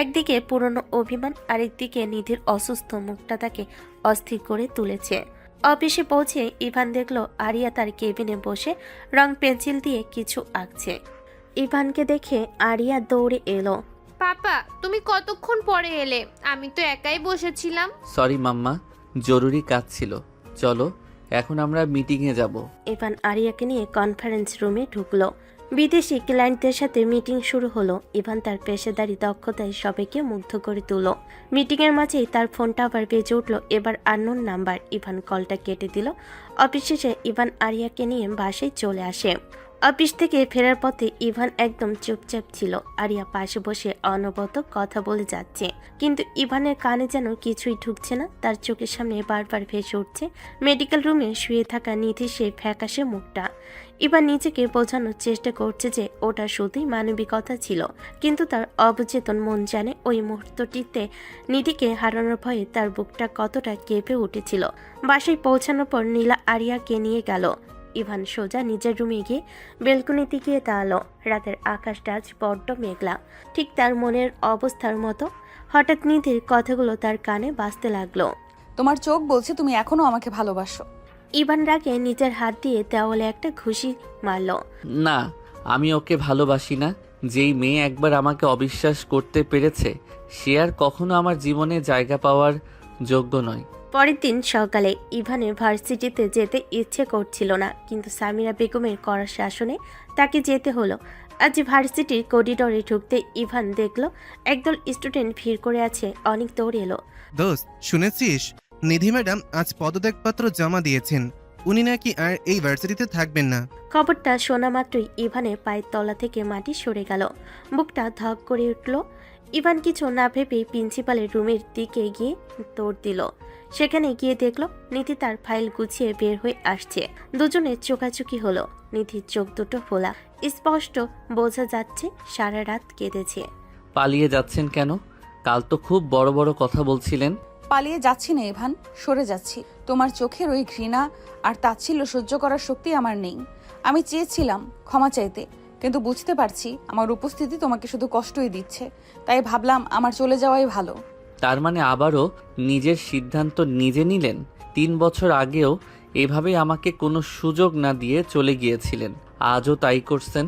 একদিকে পুরনো অভিমান, আরেকদিকে নিধির অসুস্থ মুখটা তাকে অস্থির করে তুলেছে। অফিসে পৌঁছে ইভান দেখল আরিয়া তার কেবিনে বসে রং পেন্সিল দিয়ে কিছু আঁকছে। ইভানকে দেখে আরিয়া দৌড়ে এলো। পাপা, তুমি কতক্ষণ পরে এলে? আমি তো একাই বসেছিলাম। সরি মাম্মা, জরুরি কাজ ছিল। চলো এখন আমরা মিটিংয়ে যাব। ইভান আরিয়াকে নিয়ে কনফারেন্স রুমে ঢুকলো। বিদেশি ক্লায়েন্টদের সাথে মিটিং শুরু হলো। ইভান তার পেশাদারি দক্ষতায় সবাইকে মুগ্ধ করে তুলল। মিটিংয়ের মাঝেই তার ফোনটা আবার বেজে উঠল। এবার আননোন নাম্বার। ইভান কলটা কেটে দিল। অফিস শেষে ইভান আরিয়াকে নিয়ে বাসায় চলে আসে। অফিস থেকে ফেরার পথে ইভান একদম চুপচাপ ছিল। আরিয়া পাশে বসে অনবরত কথা বলে যাচ্ছে, কিন্তু ইভানের কানে যেন কিছুই ঢুকছে না। তার চোখের সামনে বারবার ভেসে উঠছে মেডিকেল রুমে শুয়ে থাকা নিধি সেই ফ্যাকাশে মুখটা। ইভান নিজেকে বোঝানোর চেষ্টা করছে যে ওটা শুধুই মানবিকতা ছিল, কিন্তু তার অবচেতন মন জানে ওই মুহূর্তটিতে নিধিকে হারানোর ভয়ে তার বুকটা কতটা কেঁপে উঠেছিল। বাসায় পৌঁছানোর পর নীলা আরিয়াকে নিয়ে গেল। ইভান সোজা নিজের রুমে গিয়ে বেলকনিতে গিয়ে দাঁড়ালো। রাতের আকাশটা আজ বড্ড মেঘলা, ঠিক তার মনের অবস্থার মতো। হঠাৎ নিধির কথাগুলো তার কানে বাজতে লাগলো। তোমার চোখ বলছে তুমি এখনো আমাকে ভালোবাসো। ইভান রাগে নিজের হাত দিয়ে দেওয়ালে একটা ঘুষি মারল। না, আমি ওকে ভালোবাসি না। যেই মেয়ে একবার আমাকে অবিশ্বাস করতে পেরেছে সে আর কখনো আমার জীবনে জায়গা পাওয়ার যোগ্য নয়। পরের দিন সকালে ইভানের ভার্সিটিতে যেতে ইচ্ছে করছিল না, কিন্তু সামিরা বেগমের কড়া শাসনে তাকে যেতে হলো। আজ ভার্সিটির করিডোরে ঢুকতে ইভান দেখল একদল স্টুডেন্ট ভিড় করে আছে। অনেক দৌড় এলো। দোস্ত, শুনেছিস নিধি ম্যাডাম আজ পদত্যাগপত্র জমা দিয়েছেন। উনি নাকি আর এই ভার্সিটিতে থাকবেন না। খবরটা শোনা মাত্রই ইভানের পায়ের তলা থেকে মাটি সরে গেল। বুকটা ধক করে উঠল। ইভান কিছু না ভেবেই প্রিন্সিপালের রুমের দিকে গিয়ে দৌড় দিল। সেখানে গিয়ে দেখল নিধি তার ফাইল গুছিয়ে বের হয়ে আসছে। দুজনের চোখাচোখি হলো। নিধির চোখ দুটো ফোলা, স্পষ্ট বোঝা যাচ্ছে সারা রাত কেঁদেছে। পালিয়ে যাচ্ছেন কেন? কাল তো খুব বড় বড় কথা বলছিলেন। পালিয়ে যাচ্ছি না ইভান, সরে যাচ্ছি। তোমার চোখের ওই ঘৃণা আর তাচ্ছিল্য সহ্য করার শক্তি আমার নেই। আমি চেয়েছিলাম ক্ষমা চাইতে, কিন্তু বুঝতে পারছি আমার উপস্থিতি তোমাকে শুধু কষ্টই দিচ্ছে। তাই ভাবলাম আমার চলে যাওয়াই ভালো। তার মানে আবারও নিজের সিদ্ধান্ত নিজে নিলেন? 3 বছর আগেও এভাবে আমাকে কোনো সুযোগ না দিয়ে চলে গিয়েছিলেন, আজও তাই করছেন।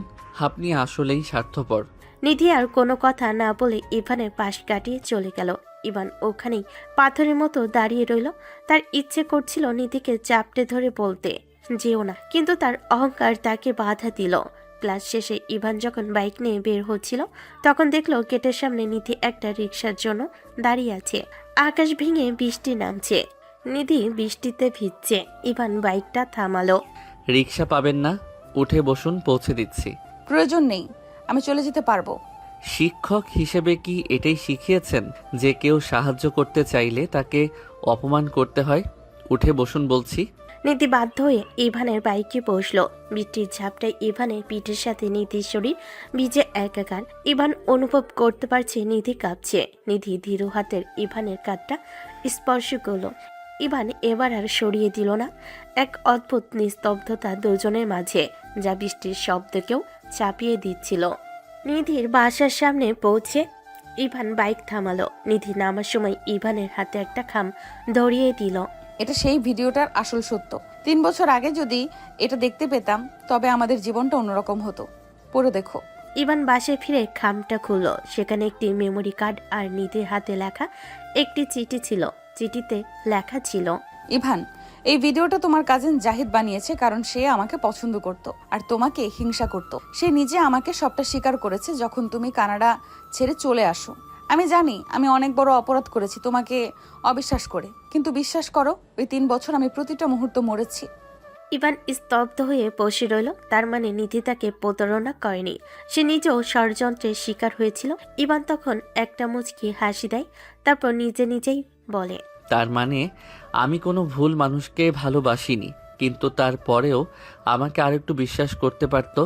আপনি আসলেই স্বার্থপর। নিধি আর কোনো কথা না বলে ইভানের পাশ কাটিয়ে চলে গেল। ইভান ওখানেই পাথরের মতো দাঁড়িয়ে রইল। তার ইচ্ছে করছিল নিধিকে চাপটে ধরে বলতে যেও না, কিন্তু তার অহংকার তাকে বাধা দিল। ক্লাস শেষে ইভান যখন বাইক নিয়ে বের হচ্ছিল তখন দেখলো গেটের সামনে নিধি একটা রিকশার জন্য দাঁড়িয়ে আছে। আকাশ ভেঙে বৃষ্টি নামছে। নিধি বৃষ্টিতে ভিজছে। ইভান বাইকটা থামালো। রিক্সা পাবেন না, উঠে বসুন, পৌঁছে দিচ্ছি। প্রয়োজন নেই, আমি চলে যেতে পারবো। শিক্ষক হিসেবে কি এটাই শিখিয়েছেন যে কেউ সাহায্য করতে চাইলে তাকে অপমান করতে হয়? উঠে বসুন বলছি। নিধি বাধ্য হয়ে ইভানের বাইকে বসলো। বৃষ্টির ঝাপটায় ইভানের পিঠের সাথে নিধির শরীর ভিজে একাকার। ইভান অনুভব করতে পারছে নিধি কাঁপছে। নিধি ধীর হাতের ইভানের কাঁধটা স্পর্শ করলো। ইভান এবার আর সরিয়ে দিল না। এক অদ্ভুত নিস্তব্ধতা দুজনের মাঝে, যা বৃষ্টির শব্দকেও চাপিয়ে দিচ্ছিল। নিধির বাসার সামনে পৌঁছে ইভান বাইক থামালো। নিধি নামার সময় ইভানের হাতে একটা খাম ধরিয়ে দিল। এটা সেই ভিডিওটার আসল সত্য। 3 বছর আগে যদি এটা দেখতে পেতাম তবে আমাদের জীবনটা অন্যরকম হতো। পড়ে দেখো। ইভান বাসায় ফিরে খামটা খুলল। সেখানে একটি মেমোরি কার্ড আর নিধির হাতে লেখা একটি চিঠি ছিল। চিঠিতে লেখা ছিল, ইভান, এই ভিডিওটা তোমার কাজিন জাহিদ বানিয়েছে কারণ সে আমাকে পছন্দ করত আর তোমাকে হিংসা করত। সে নিজে আমাকে সবটা স্বীকার করেছে যখন তুমি কানাডা ছেড়ে চলে আসো। আমি জানি আমি অনেক বড় অপরাধ করেছি তোমাকে অবিশ্বাস করে, কিন্তু বিশ্বাস করো ওই 3 বছর আমি প্রতিটা মুহূর্ত মরেছি। ইভান স্তব্ধ হয়ে বসে রইল। তার মানে নিধি তাকে প্রতারণা করেনি, সে নিজেও ষড়যন্ত্রের শিকার হয়েছিল। ইভান তখন একটা মুচকি হাসি দেয়, তারপর নিজে নিজেই বলে, তার মানে আমি কোনো ভুল মানুষকে ভালোবাসিনি, কিন্তু তারপরেও আমাকে আরেকটু বিশ্বাস করতে পারতো।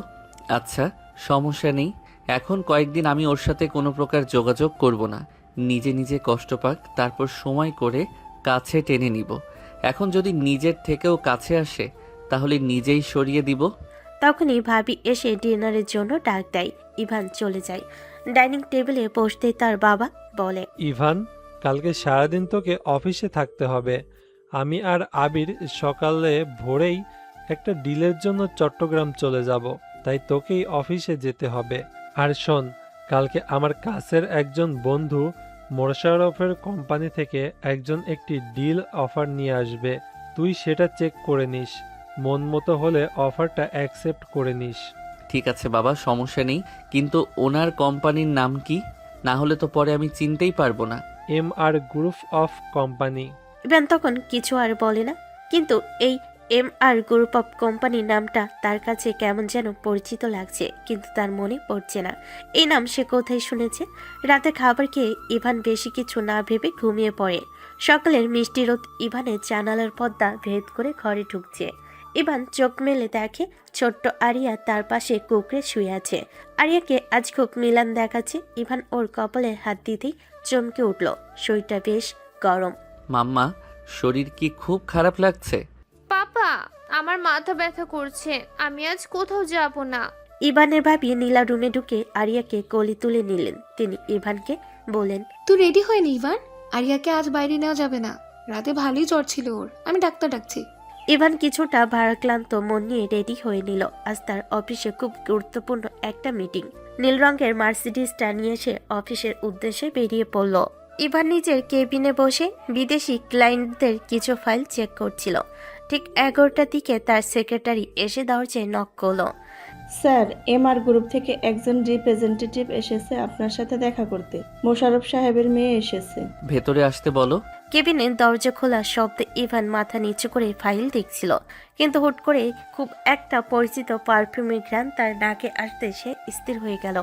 আচ্ছা, সমস্যা নেই। এখন কয়েকদিন আমি ওর সাথে কোনো প্রকার যোগাযোগ করব না। নিজে নিজে কষ্ট পাক, তারপর সময় করে কাছে টেনে নিব। এখন যদি নিজের থেকেও কাছে আসে তাহলে নিজেই সরিয়ে দিব। তখনই ভাবি এসে ডিনারের জন্য ডাক দেয়। ইভান চলে যায়। ডাইনিং টেবিলে বসতেই তার বাবা বলে, ইভান, কালকে সারাদিন তোকে অফিসে থাকতে হবে। আমি আর আবির সকালে ভোরেই একটা ডিলের জন্য চট্টগ্রাম চলে যাব, তাই তোকেই অফিসে যেতে হবে। আর শোন, কালকে আমার কাছের একজন বন্ধু মোশাররফের কোম্পানি থেকে একটি ডিল অফার নিয়ে আসবে। তুই সেটা চেক করে নিস, মন মতো হলে অফারটা অ্যাকসেপ্ট করে নিস। ঠিক আছে বাবা, সমস্যা নেই, কিন্তু ওনার কোম্পানির নাম কি? না হলে তো পরে আমি চিনতেই পারবো না। MR group of company. Ivan তখন কিছু আর বলে না, কিন্তু এই MR গ্রুপ অফ কোম্পানির নামটা তার কাছে কেমন যেন পরিচিত লাগছে, কিন্তু তার মনে পড়ছে না এই নাম সে কোথায় শুনেছে। রাতে খাবার খেয়ে ইভান বেশি কিছু না ভেবে ঘুমিয়ে পড়ে। সকালের মিষ্টি রোদ ইভানের জানালার পর্দা ভেদ করে ঘরে ঢুকছে। ইভান চোখ মেলে দেখে ছোট্ট আরিয়া তার পাশে কুকড়ে শুয়ে আছে। আরিয়াকে আজ খুব মিলান দেখাচ্ছে। ইভান ওর কপালে হাত দিতেই চমকে উঠল। শরীরটা বেশ গরম। মাম্মা, শরীর কি খুব খারাপ লাগছে? পাপা, আমার মাথা ব্যথা করছে, আমি আজ কোথাও যাব না। ইভানের ভাবি নীলা রুমে ঢুকে আরিয়াকে কোলে তুলে নিলেন। তিনি ইভানকে বলেন, তুই রেডি হয়ে নি ইভান, আরিয়াকে আজ বাইরে নেওয়া যাবে না। রাতে ভালোই জ্বর ছিল ওর, আমি ডাক্তার ডাকছি। ইভান কিছুটা ভারাক্লান্ত মন নিয়ে রেডি হয়ে নিল। আজ তার অফিসে খুব গুরুত্বপূর্ণ একটা মিটিং। নীল রঙের মার্সিডিজটা নিয়ে এসে অফিসের উদ্দেশ্যে বেরিয়ে পড়ল। ইভান নিজের কেবিনে বসে বিদেশি ক্লায়েন্টদের কিছু ফাইল চেক করছিল। ঠিক 11টার দিকে তার সেক্রেটারি এসে দরজায় নক করল। স্যার, MR গ্রুপ থেকে একজন রিপ্রেজেন্টেটিভ এসেছে আপনার সাথে দেখা করতে। মোশাররফ সাহেবের মেয়ে এসেছে। ভেতরে আসতে বলো। কেবিনের দরজা খোলা শব্দে ইভান মাথা নিচু করে ফাইল দেখছিল, কিন্তু হুট করে খুব একটা পরিচিত পারফিউমের ঘ্রাণ তার নাকে আসতে সে স্থির হয়ে গেল।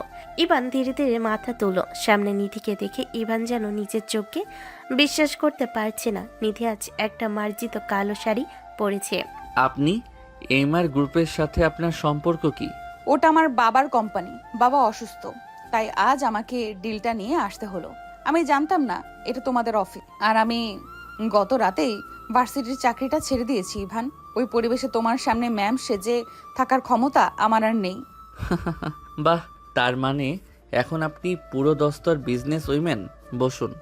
ইভান ধীরে ধীরে মাথা তুলল। সামনে নিধিকে দেখে ইভান যেন নিজের চোখকে বিশ্বাস করতে পারছে না। নিধি আজ একটা মার্জিত কালো শাড়ি পরেছে। আপনি? MR গ্রুপের সাথে আপনার সম্পর্ক কি? ওটা আমার বাবার কোম্পানি। বাবা অসুস্থ, তাই আজ আমাকে ডিলটা নিয়ে আসতে হলো। আমি জানতাম না এটা তোমাদের অফিস, আর আমি গত রাতেই ভার্সিটির চাকরিটা ছেড়ে দিয়েছি। ইভান, ওই পরিবেশে তোমার সামনে ম্যাম সেজে থাকার ক্ষমতা আমার আর নেই। বাহ, তার মানে এখন আপনি পুরো দস্তর বিজনেস উইমেন। বসুন।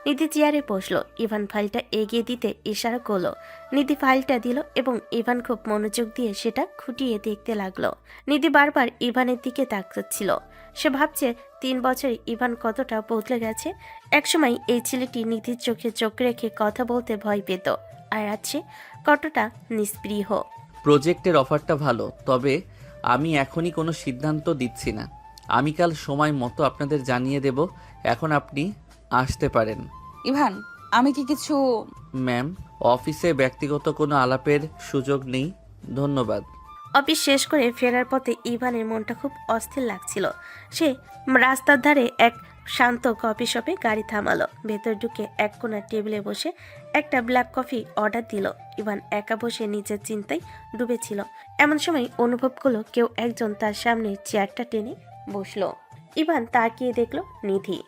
নিধি চেয়ারে বসলো। ইভান ফাইলটা এগিয়ে দিতে ইশারা করলো। নিধি ফাইলটা দিল এবং ইভান খুব মনোযোগ দিয়ে সেটা খুঁটিয়ে দেখতে লাগলো। নিধি বারবার ইভানের দিকে তাকাচ্ছিল। সে ভাবছে 3 বছরে ইভান কতটা বদলে গেছে। একসময় এই ছেলেটি নিধির চোখে চোখ রেখে কথা বলতে ভয় পেত, আর আছে কতটা নিষ্পৃহ। প্রজেক্টের অফারটা ভালো, তবে আমি এখনই কোনো সিদ্ধান্ত দিচ্ছি না। আমি কাল সময় মতো আপনাদের জানিয়ে দেব। এখন আপনি আসতে পারেন। ইভান, আমি কি কিছু? ম্যাম, অফিসে ব্যক্তিগত কোনো আলাপের সুযোগ নেই, ধন্যবাদ। অফিস শেষ করে ফেরার পথে ইভানের মনটা খুব অস্থির লাগছিল। সে রাস্তার ধারে এক শান্ত কফি শপে গাড়ি থামালো। ভেতর ঢুকে এক কোণার টেবিলে বসে একটা ব্ল্যাক কফি অর্ডার দিল। ইভান একা বসে নিজের চিন্তায় ডুবেছিল। এমন সময় অনুভব করলো কেউ একজন তার সামনে চেয়ারটা টেনে বসলো। ইভান তাকিয়ে দেখলো নিধি।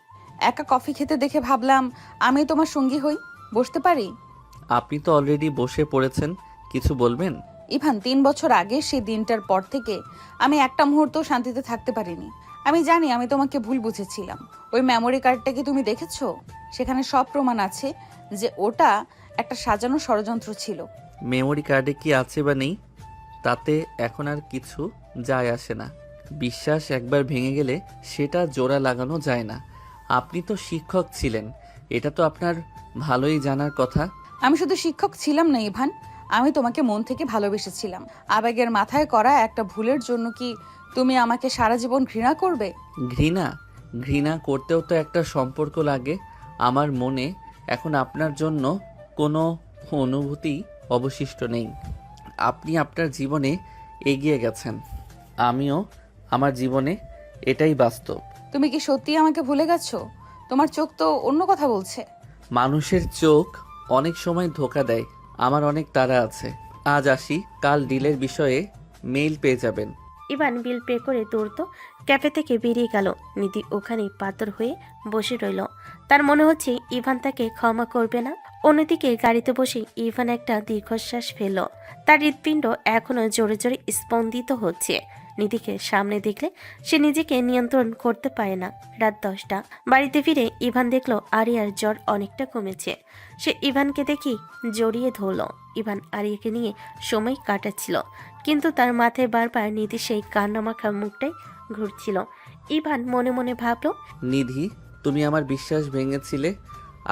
একা কফি খেতে দেখে ভাবলাম আমি তোমার সঙ্গী হই, বসতে পারি? আপনি তো অলরেডি বসে পড়েছেন, কিছু বলবেন? ইভান, 3 বছর আগে সেই দিনটার পর থেকে আমি একটা মুহূর্ত শান্তিতে থাকতে পারিনি। আমি জানি আমি তোমাকে ভুল বুঝেছিলাম। ওই মেমোরি কার্ডটা কি তুমি দেখেছো? সেখানে সব প্রমাণ আছে যে ওটা একটা সাজানো ষড়যন্ত্র ছিল। মেমোরি কার্ডে কি আছে বা নেই তাতে এখন আর কিছু যায় আসে না। বিশ্বাস একবার ভেঙে গেলে সেটা জোড়া লাগানো যায় না। আপনি তো শিক্ষক ছিলেন, এটা তো আপনার ভালোই জানার কথা। আমি শুধু শিক্ষক ছিলাম না ইভান, আমি তোমাকে মন থেকে ভালোবেসেছিলাম। আবেগের মাথায় করা একটা ভুলের জন্য কি তুমি আমাকে সারা জীবন ঘৃণা করবে? ঘৃণা? ঘৃণা করতেও তো একটা সম্পর্ক লাগে। আমার মনে এখন আপনার জন্য কোনো অনুভূতি অবশিষ্ট নেই। আপনি আপনার জীবনে এগিয়ে গেছেন, আমিও আমার জীবনে, এটাই বাস্তব। তুমি কি সত্যি আমাকে ভুলে গেছো? তোমার চোখ তো অন্য কথা বলছে। মানুষের চোখ অনেক সময় ধোঁকা দেয়। আমার অনেক তাড়া আছে, আজ আসি, কাল ডিলের বিষয়ে মেইল পেয়ে যাবেন। ইভান বিল পে করে দৌড়তো ক্যাফে থেকে বেরিয়ে গেল। নিধি ওখানেই পাথর হয়ে বসে রইল। তার মনে হচ্ছে ইভান তাকে ক্ষমা করবে না। অন্যদিকে গাড়িতে বসে ইভান একটা দীর্ঘশ্বাস ফেলল। তার হৃৎপিণ্ড এখনো জোরে জোরে স্পন্দিত হচ্ছে। নিধিকে সামনে দেখলে সে নিজেকে নিয়ন্ত্রণ করতে পারে না। রাত 10টা। বাড়িতে ফিরে ইভান দেখলো আরিয়ার জ্বর অনেকটা কমেছে। সে ইভানকে দেখি জড়িয়ে ধরল। ইভান আরিয়াকে নিয়ে সময় কাটাচ্ছিল, কিন্তু তার মাথায় বারবার নিধি সেই কান্নামাখা মুখটাই ঘুরছিল। ইভান মনে মনে ভাবলো, নিধি, তুমি আমার বিশ্বাস ভেঙেছিলে,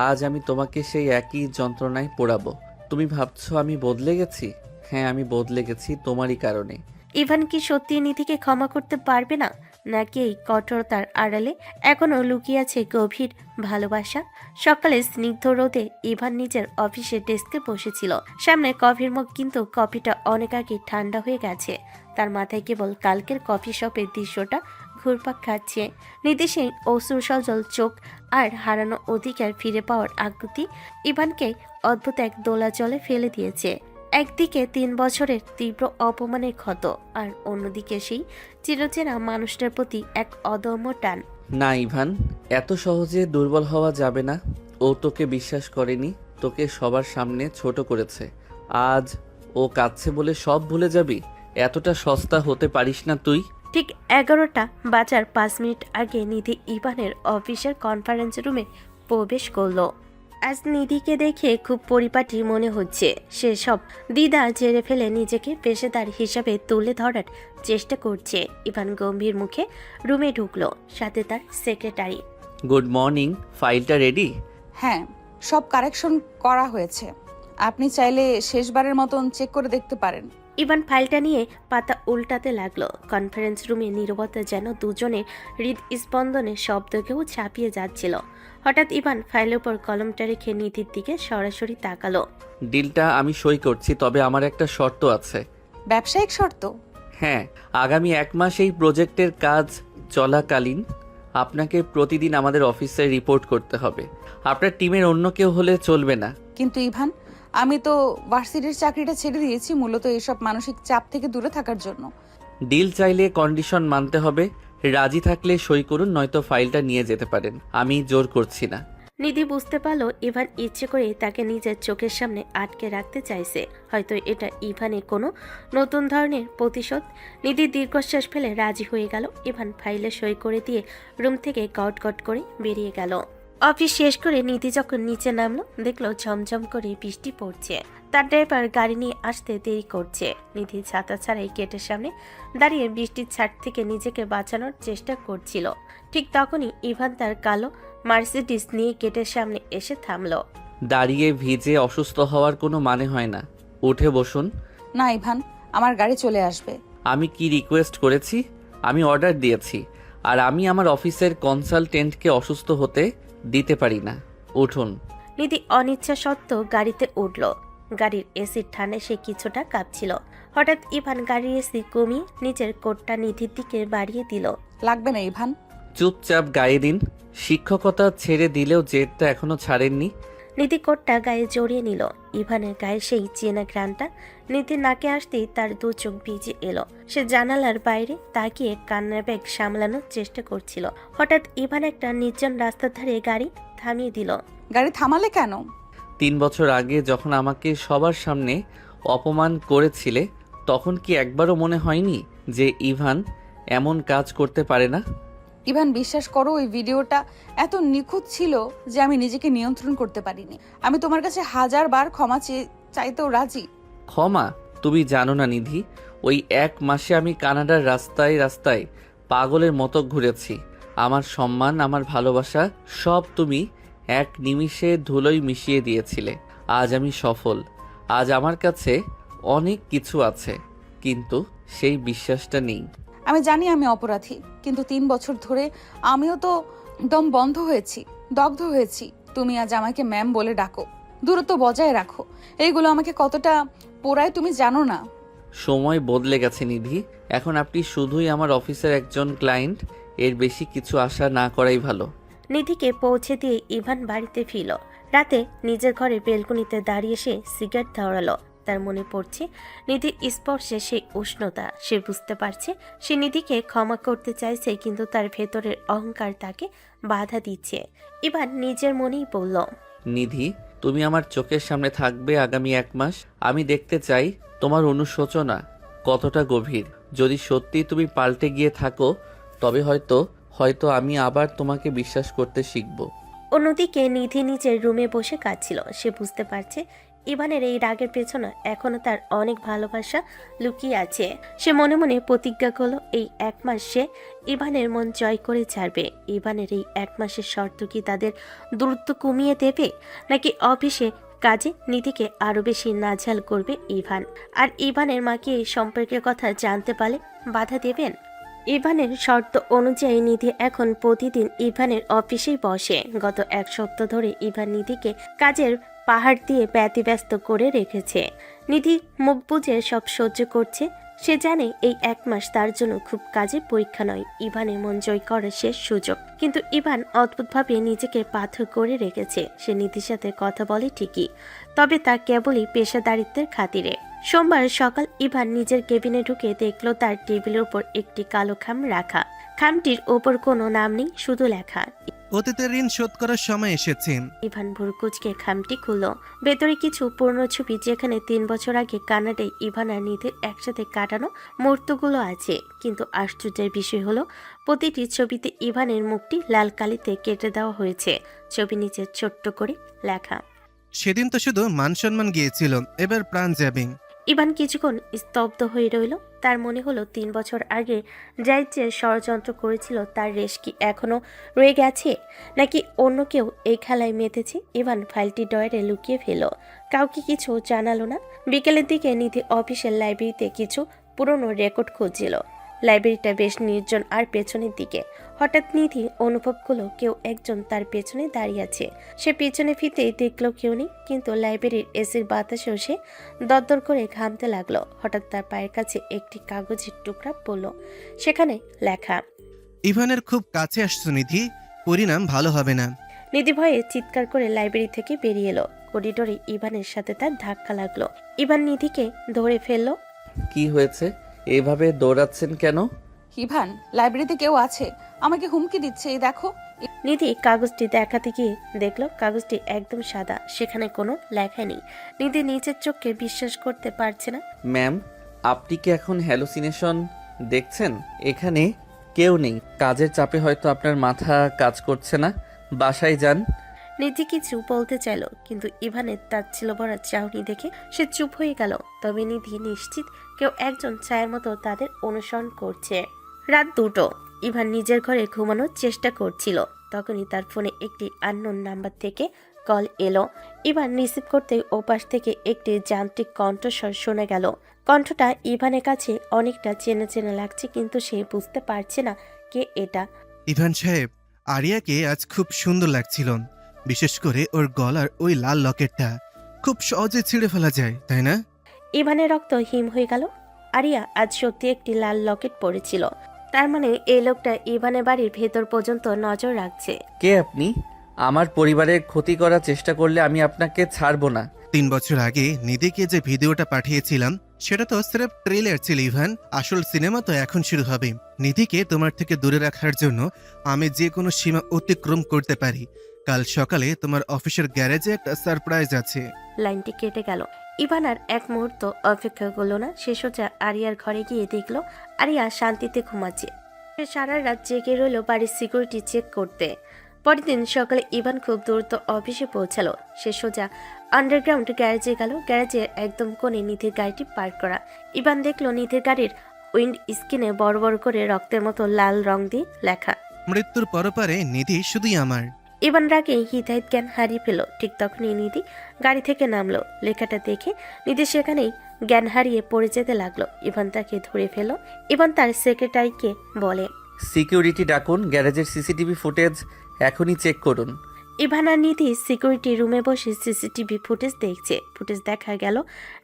আজ আমি তোমাকে সেই একই যন্ত্রণায় পোড়াবো। তুমি ভাবছো আমি বদলে গেছি? হ্যাঁ, আমি বদলে গেছি তোমারই কারণে। ইভান কি সত্যি নিধিকে ক্ষমা করতে পারবে না, নাকি এই কঠোরতার আড়ালে এখনো লুকিয়ে আছে গভীর ভালোবাসা? সকালে স্নিগ্ধ রোদে ইভান নিজের অফিসের ডেস্কে বসেছিল। সামনে কফির মগ, কিন্তু কফিটা অনেক আগে ঠান্ডা হয়ে গেছে। তার মাথায় কেবল কালকের কফি শপের দৃশ্যটা ঘুরপাক খাচ্ছে। নিধি সেই অশ্রু সজল চোখ আর হারানো অধিকার ফিরে পাওয়ার আকুতি ইভানকে অদ্ভুত এক দোলাচলে ফেলে দিয়েছে। একদিকে 3 বছরের তীব্র অপমানের ক্ষত, আর অন্যদিকে সেই চিরচেনা মানুষটার প্রতি এক অদম্য টান। না ইভান, এত সহজে দুর্বল হওয়া যাবে না। ও তোকে বিশ্বাস করেনি, তোকে সবার সামনে ছোট করেছে। আজ ও কাঁদছে বলে সব ভুলে যাবি? এতটা সস্তা হতে পারিস না তুই। ঠিক 11টা বাজার 5 মিনিট আগে নিধি ইভানের অফিসের কনফারেন্স রুমে প্রবেশ করলো। আজ নিধিকে দেখে খুব পরিপাটি মনে হচ্ছে। সে সব দ্বিধা ঝেড়ে ফেলে নিজেকে পেশাদার হিসাবে তুলে ধরার চেষ্টা করছে। ইভান গম্ভীর মুখে রুমে ঢুকলো, সাথে তার সেক্রেটারি। গুড মর্নিং, ফাইলটা রেডি? হ্যাঁ, সব কারেকশন করা হয়েছে। আপনি চাইলে শেষবারের মতন চেক করে দেখতে পারেন। ইভান ফাইলটা নিয়ে পাতা উল্টাতে লাগলো। কনফারেন্স রুমে নীরবতা যেন দুজনের হৃদস্পন্দনের শব্দকেও ছাপিয়ে যাচ্ছিল। হঠাৎ ইভান ফাইলের উপর কলমটা রেখে নিধির দিকে সরাসরি তাকালো। ডিলটা আমি সই করছি, তবে আমার একটা শর্ত আছে। ব্যবসায়িক শর্ত? হ্যাঁ, আগামী 1 মাস এই প্রজেক্টের কাজ চলাকালীন আপনাকে প্রতিদিন আমাদের অফিসে রিপোর্ট করতে হবে। আপনার টিমের অন্য কেউ হলে চলবে না। কিন্তু ইভান, আমি তো ভার্সিটির চাকরিটা ছেড়ে দিয়েছি মূলত এসব মানসিক চাপ থেকে দূরে থাকার জন্য। ডিল চাইলে কন্ডিশন মানতে হবে। রাজি থাকলে সই করুন, নয়তো ফাইলটা নিয়ে যেতে পারেন। আমি জোর করছি না। নিধি বুঝতে পারলো ইভান ইচ্ছে করে তাকে নিজের চোখের সামনে আটকে রাখতে চাইছে। হয়তো এটা ইভানের কোনো নতুন ধরনের প্রতিশোধ। নিধি দীর্ঘশ্বাস ফেলে রাজি হয়ে গেল। ইভান ফাইলে সই করে দিয়ে রুম থেকে গট গট করে বেরিয়ে গেল। অফিস শেষ করে নিধি যখন নিচে নামলো, দেখলো ঝমঝম করে বৃষ্টি পড়ছে। তার ড্রাইভার গাড়ি নিয়ে আসতে দেরি করছে। নিধি ছাতা ছাড়াই গেটের সামনে দাঁড়িয়ে বৃষ্টির ছাট থেকে নিজেকে বাঁচানোর চেষ্টা করছিল। ঠিক তখনই ইভান তার কালো মার্সিডিজ নিয়ে গেটের সামনে এসে থামলো। দাঁড়িয়ে ভিজে অসুস্থ হওয়ার কোনো মানে হয় না, উঠে বসুন। না ইভান, আমার গাড়ি চলে আসবে। আমি কি রিকোয়েস্ট করেছি? আমি অর্ডার দিয়েছি, আর আমি আমার অফিসের কনসালটেন্টকে অসুস্থ হতে দিতে পারি না। উঠুন। নিধি অনিচ্ছা সত্ত্বেও গাড়িতে উঠল। গাড়ির এসির ঠান্ডায় সে কিছুটা কাঁপছিল। হঠাৎ ইভান গাড়ির এসি কমিয়ে নিজের কোটটা নিধির দিকে বাড়িয়ে দিল। লাগবে না ইভান। চুপচাপ গায়ে দিন। শিক্ষকতা ছেড়ে দিলেও জেদটা এখনো ছাড়েননি। নিধি কোটটা গায়ে জড়িয়ে নিল। ইভানের গায়ে সেই চেনা ঘ্রাণটা নিধির নাকে আসতেই তার 2 চোখ ভিজে এলো। সে জানালার বাইরে তাকিয়ে কান্নার ব্যাগ সামলানোর চেষ্টা করছিল। হঠাৎ ইভান একটা নির্জন রাস্তার ধারে গাড়ি থামিয়ে দিল। গাড়ি থামালে কেন? 3 বছর আগে যখন আমাকে সবার সামনে অপমান করেছিলে, তখন কি একবারও মনে হয়নি যে ইভান এমন কাজ করতে পারে না? ইভান, বিশ্বাস করো, ওই ভিডিওটা এত নিখুঁত ছিল যে আমি নিজেকে নিয়ন্ত্রণ করতে পারিনি। আমি তোমার কাছে 1000 বার ক্ষমা চাইতেও রাজি। ক্ষমা? তুমি জানো না নিধি, ওই 1 মাসে আমি কানাডার রাস্তায় রাস্তায় পাগলের মতো ঘুরেছি। আমার সম্মান, আমার ভালোবাসা সব তুমি এক নিমিষে ধুলোয় মিশিয়ে দিয়েছিলে। আজ আমি সফল, আজ আমার কাছে অনেক কিছু আছে, কিন্তু সেই বিশ্বাসটা নেই। আমি জানি আমি অপরাধী, কিন্তু 3 বছর ধরে আমিও তো দম বন্ধ হয়েছি, দগ্ধ হয়েছি। তুমি আজ আমাকে ম্যাম বলে ডাকো, দূরত্ব বজায় রাখো, এইগুলো আমাকে কতটা পোড়ায় তুমি জানো না। সময় বদলে গেছে নিধি, এখন আপনি শুধুই আমার অফিসের একজন ক্লায়েন্ট, এর বেশি কিছু আশা না করাই ভালো। নিধিকে পৌঁছে দিয়ে ইভান বাড়িতে ফিরল। রাতে নিজের ঘরে বেলকনিতে দাঁড়িয়ে সে সিগারেট ধরালো। তার মনে পড়ছে নিধির স্পর্শে সেই উষ্ণতা। সে বুঝতে পারছে সে নিধিকে ক্ষমা করতে চাইছে, কিন্তু তার ভেতরের অহংকার তাকে বাধা দিচ্ছে। ইভান নিজের মনেই বলল, নিধি, তুমি আমার চোখের সামনে থাকবে আগামী 1 মাস। আমি দেখতে চাই তোমার অনুশোচনা কতটা গভীর। যদি সত্যি তুমি পাল্টে গিয়ে থাকো, তবে হয়তো আমি আবার তোমাকে বিশ্বাস করতে শিখব। অন্যদিকে নিধি নিজের রুমে বসে কাঁদছিল। সে বুঝতে পারছে ইভানের এই রাগের পেছনে এখনো তার অনেক ভালোবাসা লুকিয়ে আছে। সে মনে মনে প্রতিজ্ঞা করলো এই 1 মাস সে ইভানের মন জয় করে ছাড়বে। ইভানের এই 1 মাসের শর্ত কি তাদের দূরত্ব কমিয়ে দেবে, নাকি অফিসে কাজে নিধিকে আরো বেশি নাঝাল করবে ইভান? আর ইভানের মাকে এই সম্পর্কের কথা জানতে পারলে বাধা দেবেন? ইভানের শর্ত অনুযায়ী নিধি এখন প্রতিদিন ইভানের অফিসেই বসে। গত 1 সপ্তাহ ধরে ইভান নিধিকে কাজের পাহাড় দিয়ে ব্যতিব্যস্ত করে রেখেছে। নিধি মুখ বুজে সব সহ্য করছে। সে জানে এই 1 মাস তার জন্য খুব কাজের পরীক্ষা নয়, ইভানের মন জয় করার শেষ সুযোগ। কিন্তু ইভান অদ্ভুতভাবে নিজেকে পাথর করে রেখেছে। সে নিধির সাথে কথা বলে ঠিকই, তবে তা কেবলই পেশাদারিত্বের খাতিরে। সোমবার সকাল ইভান নিজের কেবিনে ঢুকে দেখলো তার টেবিলের উপর একটি কালো খাম রাখা। খামটির ওপর কোনো নাম নেই, শুধু লেখা অতীতের ঋণ শোধ করার সময় এসেছে। ইভান ভুরকুচকে খামটি খুলল। ভেতরে কিছু পুরনো ছবি, যেখানে 3 বছর আগে কানাডায় ইভান আর নিধির একসাথে কাটানো মুহূর্তগুলো আছে। কিন্তু আশ্চর্যের বিষয় হলো প্রতিটি ছবিতে ইভানের মুখটি লাল কালিতে কেটে দেওয়া হয়েছে। ছবি নিচে ছোট্ট করে লেখা, সেদিন তো শুধু মান সম্মান গিয়েছিল, এবার প্রাণ যাবে। ইভান কিছুক্ষণ স্তব্ধ হয়ে রইল। তার মনে হলো 3 বছর আগে যাই যে ষড়যন্ত্র করেছিল তার রেশ কি এখনো রয়ে গেছে, নাকি অন্য কেউ এই খেলায় মেতেছে। ইভান ফাইলটি ডয়ারে লুকিয়ে ফেল, কাউকে কিছু জানালো না। বিকেলের দিকে নিধি অফিসের লাইব্রেরিতে কিছু পুরনো রেকর্ড খুঁজছিল। লাইব্রেরিটা বেশ নির্জন আর পেছনের দিকে। হঠাৎ নিধি অনুভব করলো কেউ একজন তার পেছনে দাঁড়িয়ে আছে। সে পেছনে ফিরতেই দেখলো কেউ নেই, কিন্তু লাইব্রেরির এসির বাতাসেও সে দরদর করে ঘামতে লাগলো। হঠাৎ তার পায়ের কাছে একটি কাগজের টুকরা পড়ল। সেখানে লেখা, ইভানের খুব কাছে আসছো নিধি, পরিণাম ভালো হবে না। নিধি ভয়ে চিৎকার করে লাইব্রেরি থেকে বেরিয়ে এলো। করিডোরে ইভানের সাথে তার ধাক্কা লাগলো। ইভান নিধিকে ধরে ফেললো। কি হয়েছে? এভাবে দৌড়াচ্ছেন কেন? ইভান, লাইব্রেরিতে কেউ আছে, আমাকে হুমকি দিচ্ছে, এই দেখো। নিধি কাগজটি দেখাতে গিয়ে দেখলো কাগজটি একদম সাদা, সেখানে কোনো লেখা নেই। নিধি নিজের চোখকে বিশ্বাস করতে পারছে না। ম্যাম, আপনি কি এখন হ্যালুসিনেশন দেখছেন? এখানে কেউ নেই। কাজের চাপে হয়তো আপনার মাথা কাজ করছে না, বাসায় যান। নিধি কিছু বলতে চাইল, কিন্তু ইভানের তাচ্ছিল্য ভরা চাহনি দেখে সে চুপ হয়ে গেল। তবে নিধি নিশ্চিত কেউ একজন ছায়ের মতো তাদের অনুসরণ করছে। রাত 2টো। ইভান নিজের ঘরে ঘুমানোর চেষ্টা করছিল। তখনই তার ফোনে একটি আননোন নাম্বার থেকে কল এলো। ইভান রিসিভ করতেই ওপাশ থেকে একটি যান্ত্রিক কণ্ঠস্বর শোনা গেল। কণ্ঠটা ইভানের কাছে অনেকটা চেনা চেনা লাগছে, কিন্তু সে বুঝতে পারছে না কে এটা। ইভান সাহেব, আরিয়াকে আজ খুব সুন্দর লাগছিল, বিশেষ করে ওর গলার ওই লাল লকেটটা খুব সহজে ছিঁড়ে ফেলা যায়, তাই না? ইভানের রক্ত হিম হয়ে গেল। আরিয়া আজ সত্যি একটি লাল লকেট পরেছিল। তার মানে এই লোকটা ইভানের বাড়ির ভেতর পর্যন্ত নজর রাখছে। কে আপনি? আমার পরিবারের ক্ষতি করার চেষ্টা করলে আমি আপনাকে ছাড়বো না। 3 বছর আগে নিধিকে যে ভিডিওটা পাঠিয়েছিলাম সেটা তো সির্ফ ট্রেলার ছিল ইভান, আসল সিনেমা তো এখন শুরু হবে। নিধিকে তোমার থেকে দূরে রাখার জন্য আমি যে কোনো সীমা অতিক্রম করতে পারি, কাল সকালে তোমার অফিসের গ্যারেজে একটা সারপ্রাইজ আছে। লাইনটি কেটে গেল। ইভান আর এক মুহূর্ত অপেক্ষা করলো না। সে সোজা আরিয়ার ঘরে গিয়ে দেখলো আরিয়া শান্তিতে ঘুমাচ্ছে। সে সারা রাত জেগে রইল বাড়ির সিকিউরিটি চেক করতে। পরের দিন সকালে ইভান খুব দ্রুত অফিসে পৌঁছালো। সে সোজা আন্ডারগ্রাউন্ড গ্যারেজে গেল। গ্যারেজের একদম কোণে নিধির গাড়িটি পার্ক করা। ইভান দেখলো নিধির গাড়ির উইন্ড স্ক্রিনে বড় বড় করে রক্তের মতো লাল রং দিয়ে লেখা, মৃত্যুর পরপারে নিধি শুধুই আমার। ইভান রাগে হিতাহিত জ্ঞান হারিয়ে ফেল। ঠিক তখনই নিধি গাড়ি থেকে নামলো। লেখাটা দেখে নিধি সেখানেই জ্ঞান হারিয়ে পড়ে যেতে লাগলো। ইভান তাকে ধরে ফেল। ইভান তার সেক্রেটারিকে বলে, সিকিউরিটি ডাকুন, গ্যারেজের সিসিটিভি ফুটেজ এখনই চেক করুন। ইভান আর নিধি সিকিউরিটি রুমে বসে সিসিটিভি ফুটেজ দেখছে। ফুটেজ দেখা গেল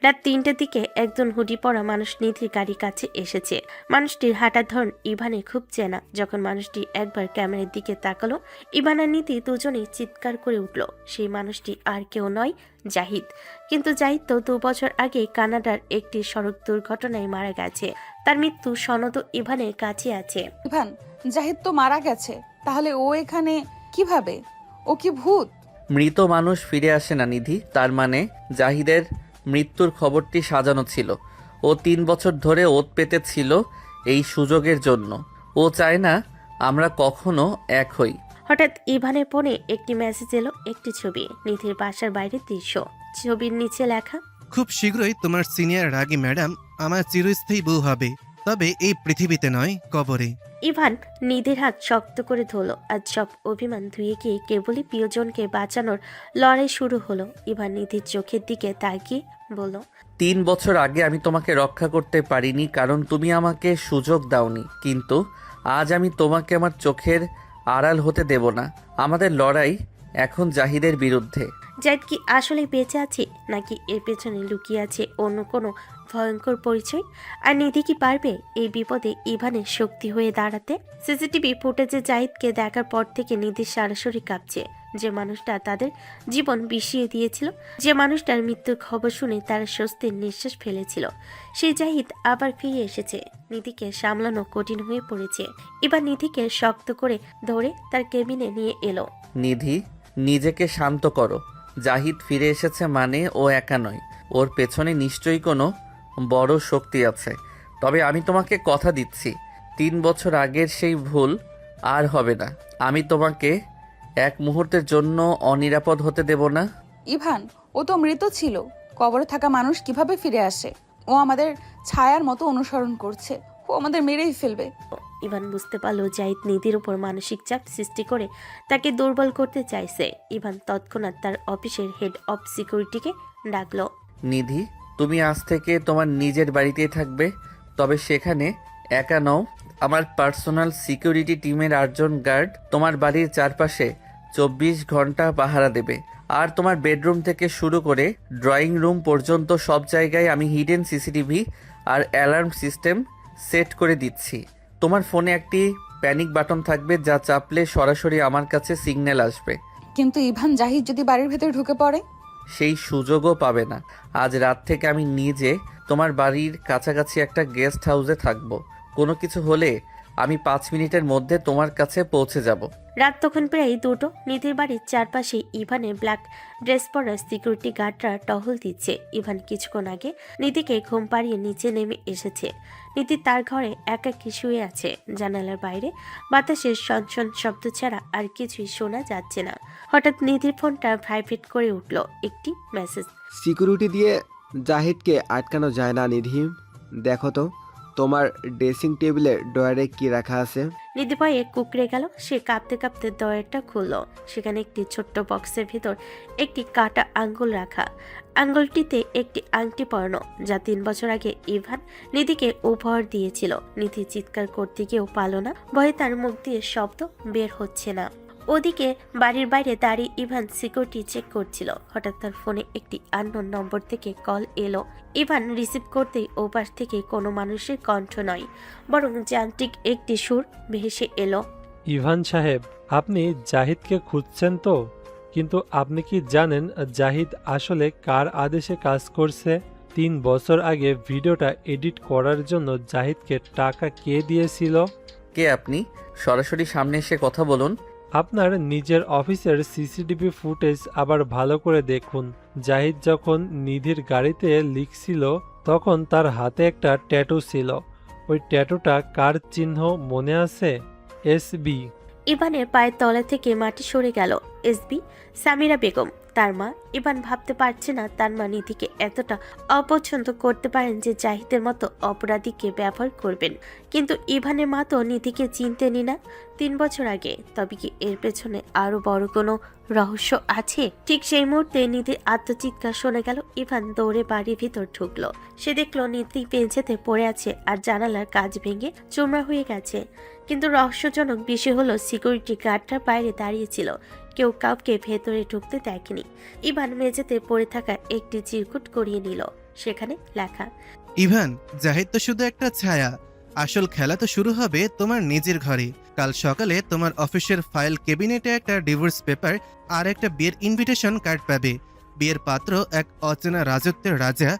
রাত 3টার দিকে একজন হুডি পরা মানুষ নিধির গাড়ির কাছে এসেছে। মানুষটির হাঁটার ধরন ইভানের খুব চেনা। যখন মানুষটি একবার ক্যামেরার দিকে তাকালো, ইভান আর নিধি দুজনেই চিৎকার করে উঠল। সেই মানুষটি আর কেউ নয়, জাহিদ। কিন্তু জাহিদ তো 2 বছর আগে কানাডার একটি সড়ক দুর্ঘটনায় মারা গেছে। তার মৃত্যু সনদ ইভানের কাছে আছে। ইভান, জাহিদ তো মারা গেছে, তাহলে ও এখানে কিভাবে? ও কি ভূত? মৃত মানুষ ফিরে আসে না নিধি। তার মানে জাহিদের মৃত্যুর খবরটি সাজানো ছিল। ও 3 বছর ধরে ওত পেতে ছিল এই সুযোগের জন্য। ও চায় না আমরা কখনো এক হই। হঠাৎ ইভানের ফোনে একটি মেসেজ এলো, একটি ছবি, নিধির বাসার বাইরের দৃশ্য। ছবির নিচে লেখা, খুব শীঘ্রই তোমার সিনিয়র রাগী ম্যাডাম আমার চিরস্থায়ী বউ হবে, তবে এই পৃথিবীতে নয়, কবরে। ইভান নিধির হাত শক্ত করে ধরলো। আজ সব অভিমান ধুয়ে গিয়ে কেবলই প্রিয়জনকে বাঁচানোর লড়াই শুরু হলো। ইভান নিধির চোখের দিকে তাকিয়ে বলল, 3 বছর আগে আমি তোমাকে রক্ষা করতে পারিনি, কারণ তুমি আমাকে সুযোগ দাওনি। কিন্তু আজ আমি তোমাকে আমার চোখের আড়াল হতে দেব না। আমাদের লড়াই এখন জাহিদের বিরুদ্ধে। জাহিদ কি আসলে বেঁচে আছে, নাকি এর পেছনে লুকিয়ে আছে অন্য কোনো ভয়ঙ্কর পরিচয়? আর নিধি কি পারবে এই বিপদে ইভানের শক্তি হয়ে দাঁড়াতে? সিসিটিভি ফুটেজে জাহিদকে দেখার পর থেকে নিধির সরাসরি কাঁপছে। যে মানুষটা তাদের জীবন বিষিয়ে দিয়েছিল, যে মানুষটার মৃত্যুর খবর শুনে তারা স্বস্তির নিঃশ্বাস ফেলেছিল, সেই জাহিদ আবার ফিরে এসেছে। নিধিকে সামলানো কঠিন হয়ে পড়েছে। এবার নিধিকে শক্ত করে ধরে তার কেবিনে নিয়ে এলো। নিধি, নিজেকে শান্ত করো। জাহিদ ফিরে এসেছে মানে ও একা নয়। ওর পেছনে নিশ্চয়ই কোনো বড় শক্তি আছে। তবে আমি তোমাকে কথা দিচ্ছি, 3 বছর আগের সেই ভুল আর হবে না। আমি তোমাকে এক মুহূর্তের জন্য অনিরাপদ হতে দেব না। ইভান, ও তো মৃত ছিল। কবরে থাকা মানুষ কিভাবে ফিরে আসে? ও আমাদের ছায়ার মতো অনুসরণ করছে। ও আমাদের মেরেই ফেলবে। ইভান বুঝতে পারলো জাহিদ নিধির উপর মানসিক চাপ সৃষ্টি করে তাকে দুর্বল করতে চাইছে। ইভান তৎক্ষণাৎ তার অফিসের হেড অফ সিকিউরিটিকে ডাকলো। নিধি, তুমি আজ থেকে তোমার নিজের বাড়িতেই থাকবে। তবে সেখানে একা নও। আমার পার্সোনাল সিকিউরিটি টিমের 8 জন গার্ড তোমার বাড়ির চারপাশে 24 ঘন্টা পাহারা দেবে। আর তোমার বেডরুম থেকে শুরু করে ড্রয়িং রুম পর্যন্ত সব জায়গায় আমি হিডেন সিসিটিভি আর অ্যালার্ম সিস্টেম সেট করে দিচ্ছি। তোমার ফোনে একটি প্যানিক বাটন থাকবে, যা চাপলে সরাসরি আমার কাছে সিগন্যাল আসবে। কিন্তু ইভান, জাহিদ যদি বাড়ির ভেতরে ঢুকে পড়ে? সেই সুযোগও পাবে না। আজ রাত থেকে আমি নিজে তোমার বাড়ির কাছাকাছি একটা গেস্ট হাউসে থাকবো। কোনো কিছু হলে আমি 5 মিনিটের মধ্যে তোমার কাছে পৌঁছে যাব। রাত তখন প্রায় 2টো। নিধির বাড়ির চারপাশে ইভানের ব্ল্যাক ড্রেস পরা সিকিউরিটি গার্ডরা টহল দিচ্ছে। ইভান কিছুক্ষণ আগে নিধিকে ঘুম পাড়িয়ে নিচে নেমে এসেছে। নিধি তার ঘরে একাকী শুয়ে আছে। জানালার বাইরে বাতাসের সনসন শব্দ ছাড়া আর কিছুই শোনা যাচ্ছে না। হঠাৎ নিধির ফোনটা ভাইব্রেট করে উঠল। একটি মেসেজ। সিকিউরিটি দিয়ে জাহিদকে আটকানো যায় না নিধি। দেখো তো তোমার ড্রেসিং টেবিলের ডয়ারে কি রাখা আছে। নিধি ভয়ে কুকড়ে গেল। সে কাঁপতে কাঁপতে ডয়ারটা খুলল। সেখানে একটি ছোট্ট বক্সের ভিতর একটি কাটা আঙ্গুল রাখা। আঙ্গুলটিতে একটি আংটি পরানো, যা 3 বছর আগে ইভান নিধিকে উপহার দিয়েছিল। নিধি চিৎকার করতে গিয়েও পারল না। ভয়ে তার মুখ দিয়ে শব্দ বের হচ্ছে না। ওদিকে বাড়ির বাইরে দাঁড়িয়ে ইভান সিকিউরিটি চেক করছিল। হঠাৎ তার ফোনে একটি আননোন নম্বর থেকে কল এলো। ইভান রিসিভ করতেই ওপাশ থেকে কোনো মানুষের কণ্ঠ নয়, বরং যান্ত্রিক একটি সুর ভেসে এলো। ইভান সাহেব, আপনি জাহিদকে খুঁজছেন তো? কিন্তু আপনি কি জানেন জাহিদ আসলে কার আদেশে কাজ করছে? 3 বছর আগে ভিডিওটা এডিট করার জন্য জাহিদকে টাকা কে দিয়েছিল? কে আপনি? সরাসরি সামনে এসে কথা বলুন। আপনার নিজের অফিসের সিসিটিভি ফুটেজ আবার ভালো করে দেখুন। জাহিদ যখন নিধির গাড়িতে লিখছিল তখন তার হাতে একটা ট্যাটু ছিল। ওই ট্যাটুটা কার চিহ্ন মনে আছে? SB। ইভানের পায়ের তলা থেকে মাটি সরে গেল। SB সামিরা বেগম, তার মা। ইভান ভাবতে পারছে না তার মা নিধিকে এতটা অপছন্দ করতে পারেন যে জাহিদের মতো অপরাধীকে ব্যবহার করবেন। কিন্তু ইভানের মা তো নিধিকে চিনতেনই না 3 বছর আগে। তবে কি এর পেছনে আরো বড় কোনো রহস্য আছে? ঠিক সেই মুহূর্তে নিধির আত্মচিৎকার শোনা গেল। ইভান দৌড়ে বাড়ির ভিতর ঢুকলো। সে দেখলো নিধি বেঞ্চেতে পড়ে আছে আর জানালার কাঁচ ভেঙে চোমড়া হয়ে গেছে। কিন্তু রহস্যজনক বিষয় হলো সিকিউরিটি গার্ডরা বাইরে দাঁড়িয়েছিল। কেউ কাউকে ভেতরে ঢুকতে দেখেনি। ইভান মেঝেতে পড়ে থাকা একটি চিরকুট করিয়ে নিল। সেখানে লেখা, ইভান, জাহিদ তো শুধু একটা ছায়া। আসল খেলা তো শুরু হবে তোমার নিজের ঘরে। কাল সকালে তোমার অফিসের ফাইল ক্যাবিনেটে একটা ডিভোর্স পেপার আর একটা বিয়ের ইনভিটেশন কার্ড পাবে। বিয়ের পাত্র এক অচেনা রাজত্বের রাজা,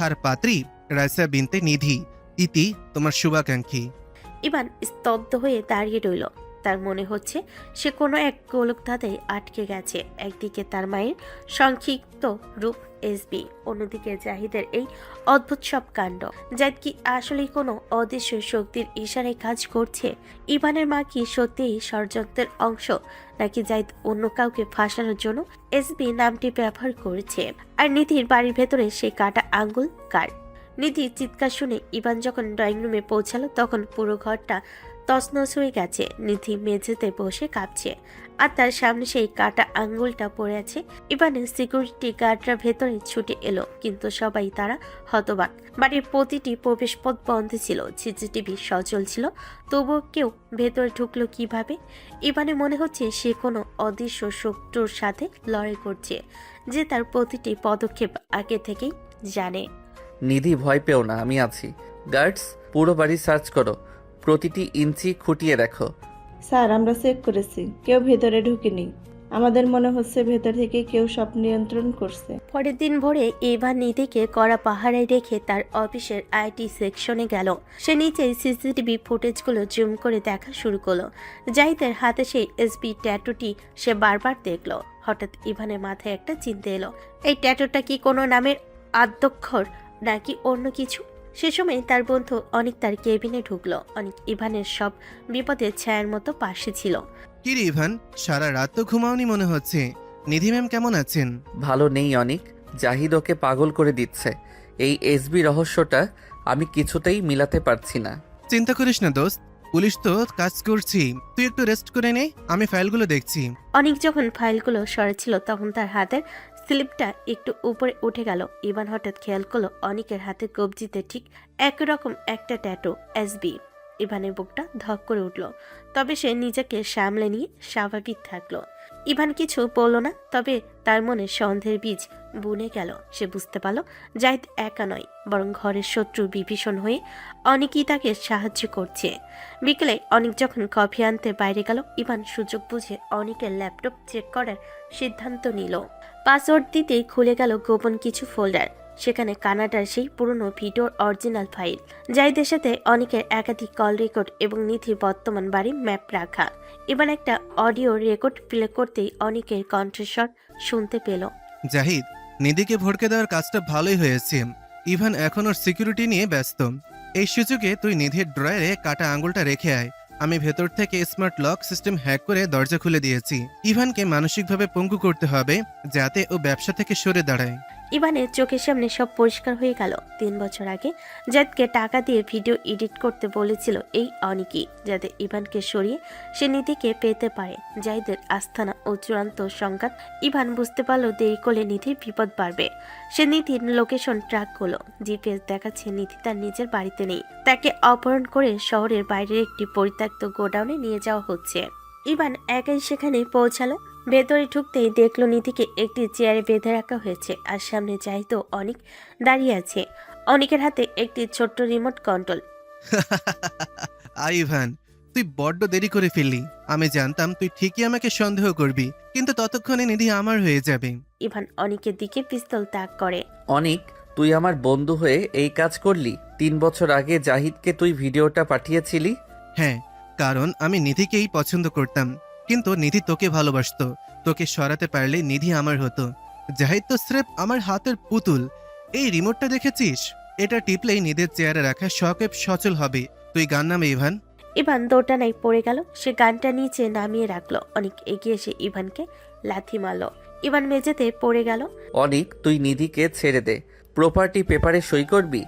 আর পাত্রী রাইসা বিনতে নিধি। ইতি তোমার শুভাকাঙ্ক্ষী। ইভান স্তব্ধ হয়ে দাঁড়িয়ে রইল। তার মনে হচ্ছে সে কোনো এক গোলকধাঁধায় আটকে গেছে। একদিকে তার মায়ের সংক্ষিপ্ত রূপ SB, অন্যদিকে জাহিদের এই অদ্ভুত সব কাণ্ড। জাহিদ কি আসলেই কোনো অদৃশ্য শক্তির ইশারায় কাজ করছে? ইভানের মা কি সত্যিই ষড়যন্ত্রের অংশ, নাকি জাহিদ অন্য কাউকে ফাঁসানোর জন্য SB নামটি ব্যবহার করেছে? আর নিধির বাড়ির ভেতরে সেই কাটা আঙ্গুল কার? নিধির চিৎকার শুনে ইভান যখন ড্রয়িং রুমে পৌঁছালো তখন পুরো ঘরটা তছনছ হয়ে গেছে। নিধি মেঝেতে বসে কাঁপছে আর তার সামনে সেই কাটা আঙ্গুলটা পড়ে আছে। ইভানের সিকিউরিটি গার্ডরা ভেতরে ছুটে এলো, কিন্তু সবাই তারা হতবাক। বাড়ির প্রতিটি প্রবেশপথ বন্ধ ছিল, সিসিটিভি সচল ছিল, তবুও কেউ ভেতরে ঢুকলো কিভাবে? ইভানের মনে হচ্ছে সে কোনো অদৃশ্য শত্রুর সাথে লড়াই করছে, যে তার প্রতিটি পদক্ষেপ আগে থেকেই জানে। নিধি, ভয় পেও না, আমি আছি। গার্ডস, পুরো বাড়ি সার্চ করো, প্রতিটি ইঞ্চি খুঁটিয়ে দেখো। স্যার, আমরা চেক করেছি, কেউ ভেতরে ঢুকেনি। আমাদের মনে হচ্ছে ভেতর থেকে কেউ সব নিয়ন্ত্রণ করছে। পরের দিন ভোরে ইভান নিধিকে কড়া পাহারায় রেখে তার অফিসের IT সেকশনে গেল। সে নিচেই সিসিটিভি ফুটেজগুলো জুম করে দেখা শুরু করলো। জাহিদের হাতে সেই SB ট্যাটুটি সে বারবার দেখলো। হঠাৎ ইভানের মাথায় একটা চিন্তা এলো। এই ট্যাটুটা কি কোনো নামের আদ্যক্ষর নাকি অন্য কিছু? সে সময় তার বন্ধু অনিক তার কেবিনে ঢুকলো। অনিক ইভানের সব বিপদের ছায়ার মতো পাশে ছিল। কি রে ইভান, সারা রাত তো ঘুমাওনি মনে হচ্ছে। নিধি ম্যাম কেমন আছেন? ভালো নেই অনিক, জাহিদ ওকে পাগল করে দিচ্ছে। এই SB রহস্যটা আমি কিছুতেই মিলাতে পারছি না। চিন্তা করিস না দোস্ত, পুলিশ তো কাজ করছি। তুই একটু রেস্ট করে নে, আমি ফাইলগুলো দেখছি। অনিক যখন ফাইলগুলো সরাচ্ছিল তখন তার হাতের স্লিপটা একটু উপরে উঠে গেল। ইভান হঠাৎ খেয়াল করলো অনিকের হাতে কবজিতে ঠিক একরকম একটা ট্যাটু SB। ইভানের বুকটা ধক করে উঠল, তবে সে নিজেকে সামলে নিয়ে স্বাভাবিক থাকলো। ইভান কিছু বলল না, তবে তার মনে সন্দেহের বীজ বুনে গেল। সে বুঝতে পারল জাহিদ একা নয়, বরং ঘরের শত্রু বিভীষণ হয়ে অনেকই তাকে সাহায্য করছে। বিকেলে অনেক যখন কফি আনতে বাইরে গেল, ইভান সুযোগ বুঝে অনেকের ল্যাপটপ চেক করার সিদ্ধান্ত নিল। পাসওয়ার্ড দিতেই খুলে গেল গোপন কিছু ফোল্ডার। সেখানে কানাডার সেই পুরনো ভিডিওর অরিজিনাল ফাইল, জাহিদের সাথে অনেকের একাধিক কল রেকর্ড এবং নিধির বর্তমান বাড়ির ম্যাপ রাখা। এবার একটা অডিও রেকর্ড প্লে করতেই অনেকের কণ্ঠস্বর শুনতে পেল। জাহিদ, নিধিকে ভড়কে দেওয়ার কাজটা ভালোই হয়েছে। ইভান এখন ওর সিকিউরিটি নিয়ে ব্যস্ত। এই সুযোগে তুই নিধির ড্রয়ারে কাটা আঙুলটা রেখে আয়। আমি ভেতর থেকে স্মার্ট লক সিস্টেম হ্যাক করে দরজা খুলে দিয়েছি। ইভানকে মানসিকভাবে পঙ্গু করতে হবে যাতে ও ব্যবসা থেকে সরে দাঁড়ায়। ইভানের চোখের সামনে সব পরিষ্কার হয়ে গেল। 3 বছর আগে জাহিদকে টাকা দিয়ে ভিডিও এডিট করতে বলেছিল এই অনিকই, যাতে ইভানকে সরিয়ে সে নিধিকে পেতে পারে। জাহিদের আস্থানা ও চূড়ান্ত সংঘাত। ইভান বুঝতে পারলো দেরি করলে নিধির বিপদ বাড়বে। সে নিধির লোকেশন ট্র্যাক করলো। GPS দেখাচ্ছে নিধি তার নিজের বাড়িতে নেই। তাকে অপহরণ করে শহরের বাইরের একটি পরিত্যক্ত গোডাউনে নিয়ে যাওয়া হচ্ছে। ইভান একাই সেখানে পৌঁছালো। ভেতরে ঢুকতেই দেখলো নিধিকে একটি চেয়ারে বেঁধে রাখা হয়েছে আর সামনে জাহিদ ও অনিক দাঁড়িয়ে আছে। অনিকের হাতে একটি ছোট্ট রিমোট কন্ট্রোল। ইভান, তুই বড্ড দেরি করে ফেললি। আমি জানতাম তুই ঠিকই আমাকে সন্দেহ করবি, কিন্তু ততক্ষণে নিধি আমার হয়ে যাবে। ইভান অনিকের দিকে পিস্তল তাক করে। অনিক, তুই আমার বন্ধু হয়ে এই কাজ করলি? 3 বছর আগে জাহিদকে তুই ভিডিওটা পাঠিয়েছিলি? হ্যাঁ, কারণ আমি নিধিকেই পছন্দ করতাম। কিন্তু নিধি তোকে ভালোবাসতো। তোকে সরাতে পারলে নিধি আমার হতো। জাহিদ তো স্রেফ আমার হাতের পুতুল। এই রিমোটটা দেখেছিস? এটা টিপলেই নিধির চেয়ারে রাখা শকেপ সচল হবে। তুই গান নামে ইভান। ইভান দৌড়টানায় পড়ে গেল। সে গানটা নিচে নামিয়ে রাখলো। অনেক এগিয়ে এসে ইভানকে লাথি মারল। ইভান মেঝেতে পড়ে গেল। অনিক, তুই নিধিকে ছেড়ে দে। প্রপার্টি পেপারে সই করবি?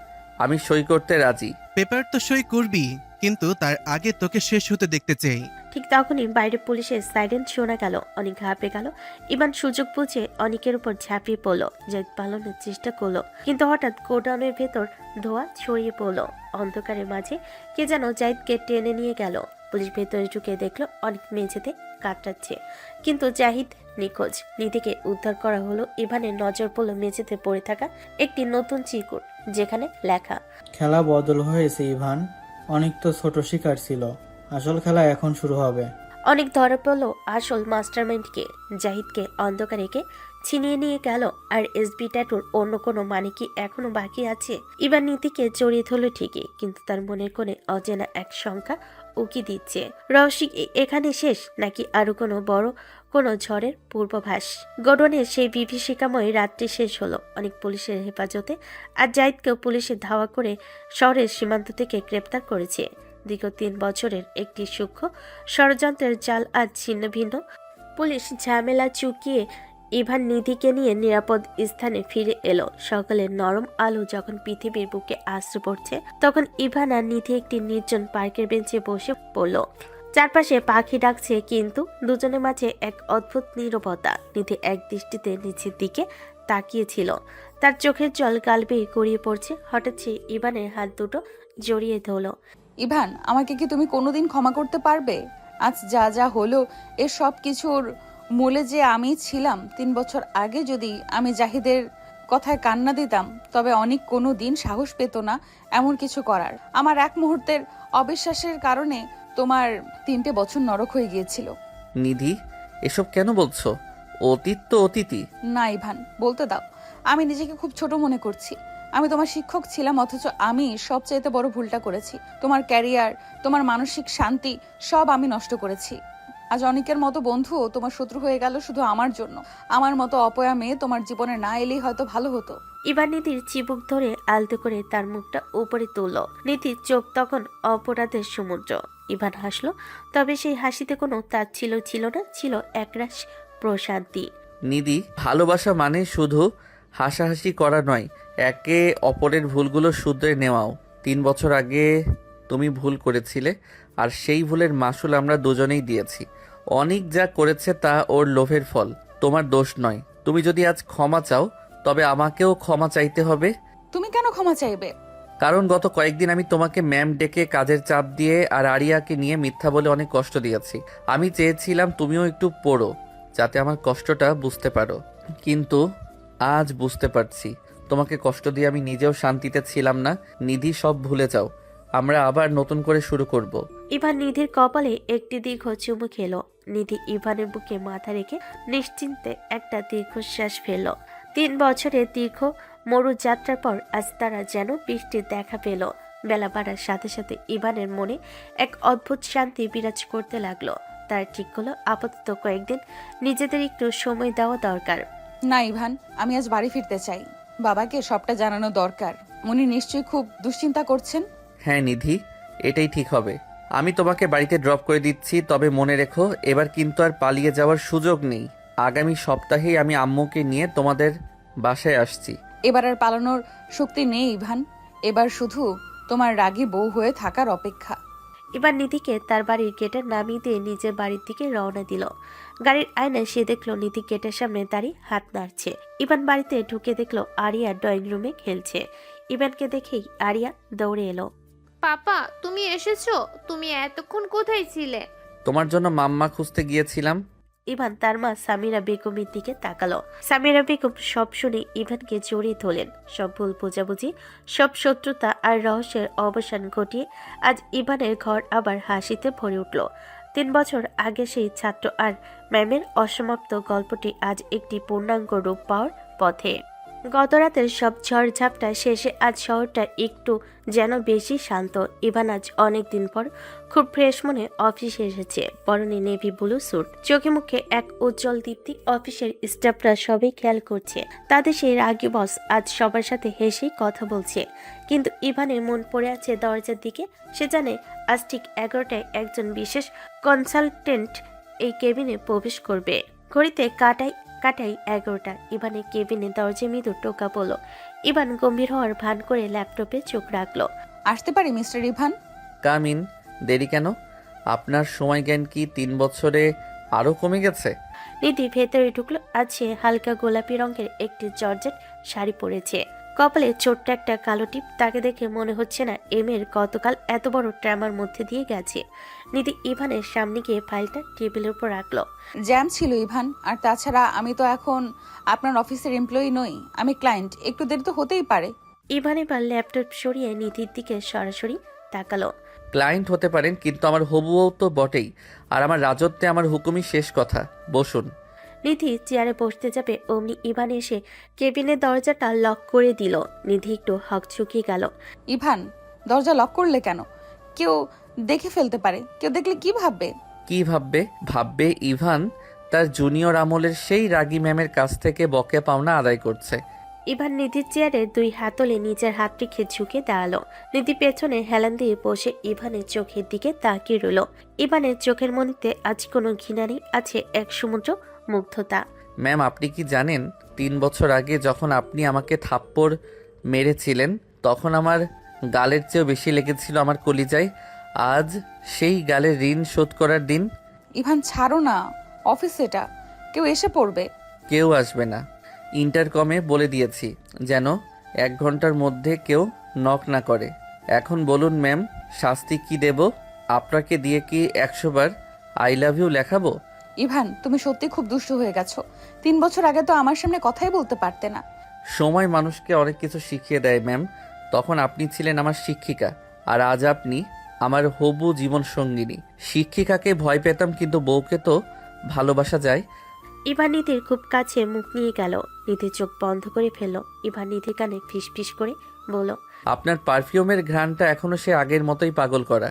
আমি সই করতে রাজি। পেপার তো সই করবি, কিন্তু তার আগে তোকে শেষ হতে দেখতে চাই। ঠিক তখনই বাইরে পুলিশের সাইরেন শোনা গেল। অনেক ঘাবড়ে গেল। ইভান সুযোগ বুঝে অনেকের উপর ঝাঁপিয়ে পড়লো। জাহিদ পালানোর চেষ্টা করলো, কিন্তু হঠাৎ গোডাউনের ভেতর ধোঁয়া ছড়িয়ে পড়লো। অন্ধকারের মাঝে কে যেন জাহিদকে টেনে নিয়ে গেল। পুলিশ ভেতরে ঢুকে দেখলো অনেক মেঝেতে কাতরাচ্ছে, কিন্তু জাহিদ নিখোঁজ। নিধিকে উদ্ধার করা হলো। ইভানের নজর পড়ল মেঝেতে পড়ে থাকা একটি নতুন চিরকুট, যেখানে লেখা, খেলা বদল হয়েছে ইভান। অনেক তো ছোট শিকার ছিল, আসল খেলা এখন শুরু হবে। অনেক ধরা পড়ল আসল মাস্টারমাইন্ডকে। জাহিদকে অন্ধকারেকে ছিনিয়ে নিয়ে গেল। আর এসবি ট্যাটুর অন্য কোনো মানে কি এখনো বাকি আছে? ইভান নীতিকে জড়িয়ে ধরল ঠিকই, কিন্তু তার মনের কোণে অচেনা এক সংখ্যা উকি দিচ্ছে। রহস্য এখানে শেষ, নাকি আরো কোনো ঝড়ের পূর্বাভাস? গডনের সেই বিভীষিকাময় রাত্রি শেষ হলো অনেক পুলিশের হেফাজতে। আর জাহিদকেও পুলিশে ধাওয়া করে শহরের সীমান্ত থেকে গ্রেপ্তার করেছে। দীর্ঘ 3 বছরের একটি সূক্ষ্ম ষড়যন্ত্রের জাল আজ ছিন্ন ভিন্ন। পুলিশ ঝামেলা চুকিয়ে ইভান নিধিকে নিয়ে নিরাপদ স্থানে ফিরে এলো। সকালের নরম আলো যখন পৃথিবীর বুকে আশ্রে পড়ছে, তখন ইভান আর নিধি একটি নির্জন পার্কের বেঞ্চে বসে পড়ল। চারপাশে পাখি ডাকছে, কিন্তু দুজনের মাঝে এক অদ্ভুত নীরবতা। নিধি এক দৃষ্টিতে নিচের দিকে তাকিয়েছিল। তার চোখের জল গাল বেয়ে গড়িয়ে পড়ছে। হঠাৎ সে ইভানের হাত দুটো জড়িয়ে ধরল। ইভান, আমাকে কি তুমি কোনোদিন ক্ষমা করতে পারবে? আজ যা যা হলো, এর সব কিছুর মূলে যে আমি ছিলাম। 3 বছর আগে যদি আমি জাহিদের কথায় কান্না দিতাম, তবে অনেক কোনো দিন সাহস পেত না এমন কিছু করার। আমার এক মুহূর্তের অবিশ্বাসের কারণে তোমার 3টে বছর নরক হয়ে গিয়েছিল। নিধি, এসব কেন বলছো? অতীত তো অতীতই। না ইভান, বলতে দাও। আমি নিজেকে খুব ছোট মনে করছি। আমি তোমার শিক্ষক ছিলাম, অথচ আমি সবচাইতে বড় ভুলটা করেছি। তোমার ক্যারিয়ার, তোমার মানসিক শান্তি সব আমি নষ্ট করেছি। আজ অনেকের মতো বন্ধুও তোমার শত্রু হয়ে গেল শুধু আমার জন্য। আমার মতো অপয়া মেয়ে তোমার জীবনে না এলেই হয়তো ভালো হতো। ইভান নীতির চিবুক ধরে আলতো করে তার মুখটা উপরে তুলল। নীতির চোখ তখন অপরাধের সমুদ্র। ইভান হাসলো, তবে সেই হাসিতে কোনো তাচ্ছিল্য ছিল না, ছিল একরাশ প্রশান্তি। নিধি, ভালোবাসা মানে শুধু হাসাহাসি করা নয়, একে অপরের ভুলগুলো শুধরে নেওয়াও। 3 বছর আগে তুমি ভুল করেছিলে, আর সেই ভুলের মাসুল আমরা দুজনেই দিয়েছি। অনেক যা করেছে তা ওর লোভের ফল, তোমার দোষ নয়। তুমি যদি আজ ক্ষমা চাও, তবে আমাকেও ক্ষমা চাইতে হবে। তুমি কেন ক্ষমা চাইবে? কারণ গত কয়েকদিন আমি তোমাকে ম্যাম ডেকে কাজের চাপ দিয়ে আর আরিয়াকে নিয়ে মিথ্যা বলে অনেক কষ্ট দিয়েছি। আমি চেয়েছিলাম তুমিও একটু পড়ো, যাতে আমার কষ্টটা বুঝতে পারো। কিন্তু আজ বুঝতে পারছি তোমাকে কষ্ট দিয়ে আমি নিজেও শান্তিতে ছিলাম না। নিধি, সব ভুলে যাও, আমরা আবার নতুন করে শুরু করব। ইভান নিধির কপালে একটি দীর্ঘ চুমু খেলো। নিধি ইভানের বুকে মাথা রেখে নিশ্চিন্তে একটা দীর্ঘশ্বাস ফেলল। 3 বছরের দীর্ঘ মরু যাত্রার পর আজ তারা যেন বৃষ্টির দেখা পেল। বেলা বাড়ার সাথে সাথে ইভানের মনে এক অদ্ভুত শান্তি বিরাজ করতে লাগলো। তার ঠিক হলো আপাতত কয়েকদিন নিজেদের একটু সময় দেওয়া দরকার। না ইভান, আমি আজ বাড়ি ফিরতে চাই। বাবাকে সবটা জানানো দরকার। উনি নিশ্চয়ই খুব দুশ্চিন্তা করছেন। হ্যাঁ নিধি, এটাই ঠিক হবে। আমি তোমাকে বাড়িতে ড্রপ করে দিচ্ছি, তবে মনে রেখো এবার কিন্তু আর পালিয়ে যাওয়ার সুযোগ নেই। আগামী সপ্তাহেই আমি আম্মুকে নিয়ে তোমাদের বাসায় আসছি। এবার আর পালানোর শক্তি নেই ইভান। এবার শুধু তোমার রাগী বউ হয়ে থাকার অপেক্ষা। এবার নিধিকে তার বাড়ির গেটে নামিয়ে দিয়ে নিজের বাড়ির দিকে রওনা দিল। গাড়ির আয়নায় সে দেখলো নিধি গেটের সামনে দাঁড়িয়ে হাত নাড়ছে। ইভান বাড়িতে ঢুকে দেখলো আরিয়া ড্রয়িং রুমে খেলছে। ইভানকে দেখেই আরিয়া দৌড়ে এলো। পাপা, তুমি এসেছো? তুমি এতক্ষণ কোথায় ছিলে? তোমার জন্য মাম্মা খুঁজতে গিয়েছিলাম। ইভান তার মা সামিরা বেগমের দিকে তাকালো। সামিরা বেগম সব শুনে ইভানকে জড়িয়ে ধরলেন। সব ভুল বোঝাবুঝি, সব শত্রুতা আর রহস্যের অবসান ঘটিয়ে আজ ইভানের ঘর আবার হাসিতে ভরে উঠল। 3 বছর আগে সেই ছাত্র আর ম্যামের অসমাপ্ত গল্পটি আজ একটি পূর্ণাঙ্গ রূপ পাওয়ার পথে। গত রাতের সব ঝড়ঝাপটা শেষে আজ শহরটা একটু যেন বেশি শান্ত। ইভান আজ অনেক দিন পর খুব ফ্রেশ মনে অফিসে এসেছে। পরনে নেভি ব্লু স্যুট, চোখে মুখে এক উজ্জ্বল দীপ্তি। অফিসের স্টাফরা সবাই খেয়াল করছে তাদের সেই রাগী বস আজ সবার সাথে হেসেই কথা বলছে। কিন্তু ইভানের মন পড়ে আছে দরজার দিকে। সে জানে আজ ঠিক 11টায় একজন বিশেষ কনসালটেন্ট এই কেবিনে প্রবেশ করবে। ঘড়িতে কাটাই 11টা। ইভানের কেবিনে দরজা মৃদু টোকা পড়ল। ইভান গম্ভীর হওয়ার ভান করে ল্যাপটপে চোখ রাখলো। আসতে পারি মিস্টার ইভান? Come in. দেরি কেন? আপনার সময় জ্ঞান কি 3 বছরে আরও কমে গেছে? নিধি ভেতরে ঢুকলো। আজ সে হালকা গোলাপি রঙের একটি জর্জেট শাড়ি পরেছে, কপালে ছোট্ট একটা কালো টিপ। তাকে দেখে মনে হচ্ছে না এর গতকাল এত বড় ট্র্যামার মধ্যে দিয়ে গেছে। নিধি ইভানের সামনে গিয়ে ফাইলটা টেবিলের উপর রাখলো। জ্যাম ছিল ইভান, আর তাছাড়া আমি তো এখন আপনার অফিসের এমপ্লয়ি নই, আমি ক্লায়েন্ট, একটু দেরি তো হতেই পারে। ইভান এবার ল্যাপটপ সরিয়ে নিধির দিকে সরাসরি তাকালো। ক্লায়েন্ট হতে পারেন, কিন্তু আমার হবুও তো বটেই। আর আমার রাজত্বে আমার হুকুমই শেষ কথা। বসুন। নিধি চেয়ারে বসতে যাবে অমনি ইভান এসে কেবিনের দরজাটা লক করে দিল। নিধি একটু হকচকিয়ে গেল। ইভান, দরজা লক করলে কেন? কেউ দেখে ফেলতে পারে, কেউ দেখলে কি ভাববে? কি ভাববে? ভাববে ইভান তার জুনিয়র আমলের সেই রাগী ম্যামের কাছ থেকে বকেয়া পাওনা আদায় করছে। ইভান নিধির চেয়ারে 2 হাতলে নিজের হাত রেখে ঝুঁকে দাঁড়ালো। নিধি পেছনে হেলান দিয়ে বসে ইভানের চোখের দিকে তাকিয়ে রইল। ইভানের চোখের মনিতে আজ কোনো ঘৃণা নেই, আছে এক সমুদ্র মুগ্ধতা। ম্যাম, আপনি কি জানেন 3 বছর আগে যখন আপনি আমাকে থাপ্পড় মেরেছিলেন তখন আমার গালের চেয়েও বেশি লেগেছিল আমার কলিজায়। আজ সেই গালের ঋণ শোধ করার দিন। ইভান ছাড়ো না, অফিস এটা, কেউ এসে পড়বে। কেউ আসবে না। ইন্টারকমে বলে দিয়েছি যেন 1 ঘন্টার মধ্যে কেউ নক না করে। এখন বলুন ম্যাম, শাস্তি কি দেব? আপনাকে দিয়ে কি 100 বার আই লাভ ইউ লেখাবো? ইভান, তুমি সত্যি খুব দুষ্ট হয়ে গেছো। 3 বছর আগে তো আমার সামনে কথাই বলতে পারতে না। সময় মানুষকে অনেক কিছু শিখিয়ে দেয় ম্যাম। তখন আপনি ছিলেন আমার শিক্ষিকা, আর আজ আপনি আমার হবু জীবন সঙ্গিনী। শিক্ষিকাকে ভয় পেতাম, কিন্তু বউকে তো ভালোবাসা যায়। ইভান নিধির খুব কাছে মুখ নিয়ে গেল। নিধি চোখ বন্ধ করে ফেলল। ইভান নিধির কানে ফিস ফিস করে বলল, আপনার পারফিউমের ঘ্রাণটা এখনো সে আগের মতোই পাগল করা।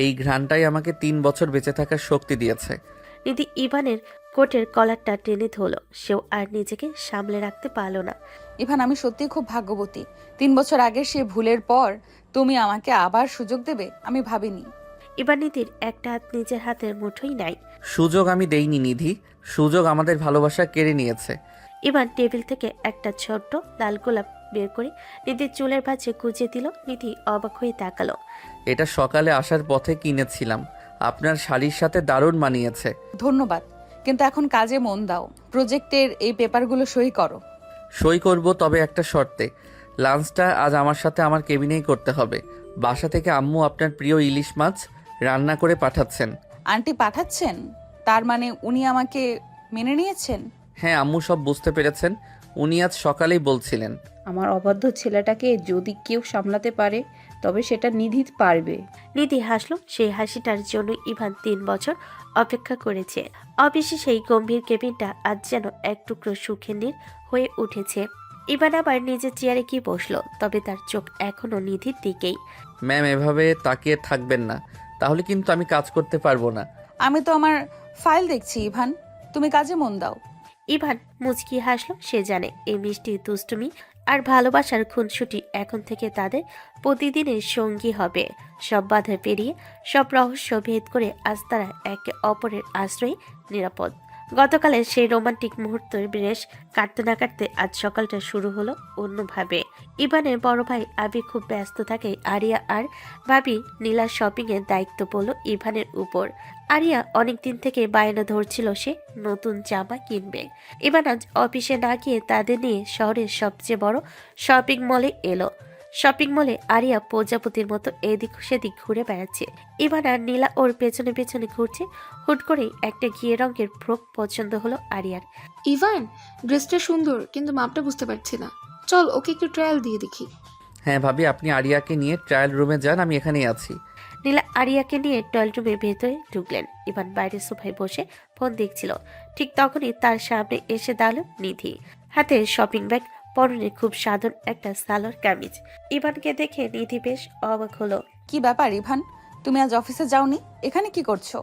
এই ঘ্রাণটাই আমাকে 3 বছর বেঁচে থাকার শক্তি দিয়েছে। নিধি ইভানের কোটের কলারটা টেনে ধরল। সেও আর নিজেকে সামলে রাখতে পারল না। ইভান, আমি সত্যি খুব ভাগ্যবতী। 3 বছর আগের সে ভুলের পর তুমি আমাকে আবার সুযোগ দেবে আমি ভাবিনি। ইভান নিধির একটা হাত নিজের হাতের মুঠোই নাই। সুযোগ আমি দেইনি নিধি, সুযোগ আমাদের ভালোবাসা কেড়ে নিয়েছে। ইভান টেবিল থেকে একটা ছোট্ট লাল গোলাপ বের করে নিধির চুলের ভাঁজে গুজে দিল। নিধি অবাক হয়ে তাকালো। এটা সকালে আসার পথে কিনেছিলাম, আপনার শাড়ির সাথে দারুণ মানিয়েছে। ধন্যবাদ, কিন্তু এখন কাজে মন দাও। প্রজেক্টের এই পেপারগুলো সই করো। সই করব, তবে একটা শর্তে। লাঞ্চটা আজ আমার সাথে আমার কেবিনেই করতে হবে। বাসা থেকে আম্মু আপনার প্রিয় ইলিশ মাছ রান্না করে পাঠাচ্ছেন। আন্টি পাঠাচ্ছেন? তার মানে উনি আমাকে মেনে নিয়েছেন? হ্যাঁ, আম্মু সব বুঝতে পেরেছেন। উনি আজ সকালেই বলছিলেন। আমার অবাধ্য ছেলেটাকে যদি কেউ সামলাতে পারে তবে সেটা নিধি পারবে। নিধি হাসলো। সেই হাসিটার জন্য ইভান 3 বছর অপেক্ষা করেছে। অফিসে সেই গম্ভীর কেবিনটা আজ যেন এক টুকরো সুখের নীড় হয়ে উঠেছে। ইভান আবার নিজের চেয়ারে কি বসলো, তবে তার চোখ এখনো নিধির দিকেই। ম্যাম, এভাবে তাকিয়ে থাকবেন না, তাহলে কিন্তু আমি কাজ করতে পারবো না। আমি তো আমার ফাইল দেখছি ইভান, তুমি কাজে মন দাও। ইভান মুচকি হাসলো। সে জানে এই মিষ্টি দুষ্টুমি আর ভালোবাসার খুনসুটি এখন থেকে তাদের প্রতিদিনের সঙ্গী হবে। সব বাধা পেরিয়ে, সব রহস্য ভেদ করে আজ তারা একে অপরের আশ্রয়ে নিরাপদ। গতকালের সেই রোমান্টিক মুহূর্তের বেশ কাটতে না কাটতে আজ সকালটা শুরু হলো অন্যভাবে। ইভানের বড় ভাই আবি খুব ব্যস্ত থাকে। আরিয়া আর ভাবি নীলা শপিং এর দায়িত্ব পড়ল ইভানের উপর। আরিয়া অনেকদিন থেকে বায়না ধরছিল সে নতুন জামা কিনবে। ইভান আজ অফিসে না গিয়ে তাদের নিয়ে শহরের সবচেয়ে বড় শপিং মলে এলো। শপিং মলে আরিয়া প্রজাপতির মতো এদিক সেদিক ঘুরে বেড়াচ্ছে। ইভান আর নীলা ওর পেছনে পেছনে ঘুরছে। হুট করেই একটা ঘিয়ে রঙের ফ্রক পছন্দ হলো আরিয়ার। ইভান, ড্রেসটা সুন্দর, কিন্তু মাপটা বুঝতে পারছি না। চল ওকে একটু ট্রায়াল দিয়ে দেখি। হ্যাঁ ভাবি, আপনি আরিয়াকে নিয়ে ট্রায়াল রুমে যান, আমি এখানেই আছি। নীলা আরিয়াকে নিয়ে টয়লেট রুমের ভেতরে ঢুকলেন। ইভান বাইরের সোফায় বসে ফোন দেখছিল। ঠিক তখনই তার সামনে এসে দাঁড়ালো নিধি। হাতে শপিং ব্যাগ, পরনে খুব সাধারণ একটা সালোয়ার কামিজ। ইভানকে দেখে নিধি বেশ অবাক হলো। কি ব্যাপার ইভান, তুমি আজ অফিসে যাওনি? এখানে কি করছো?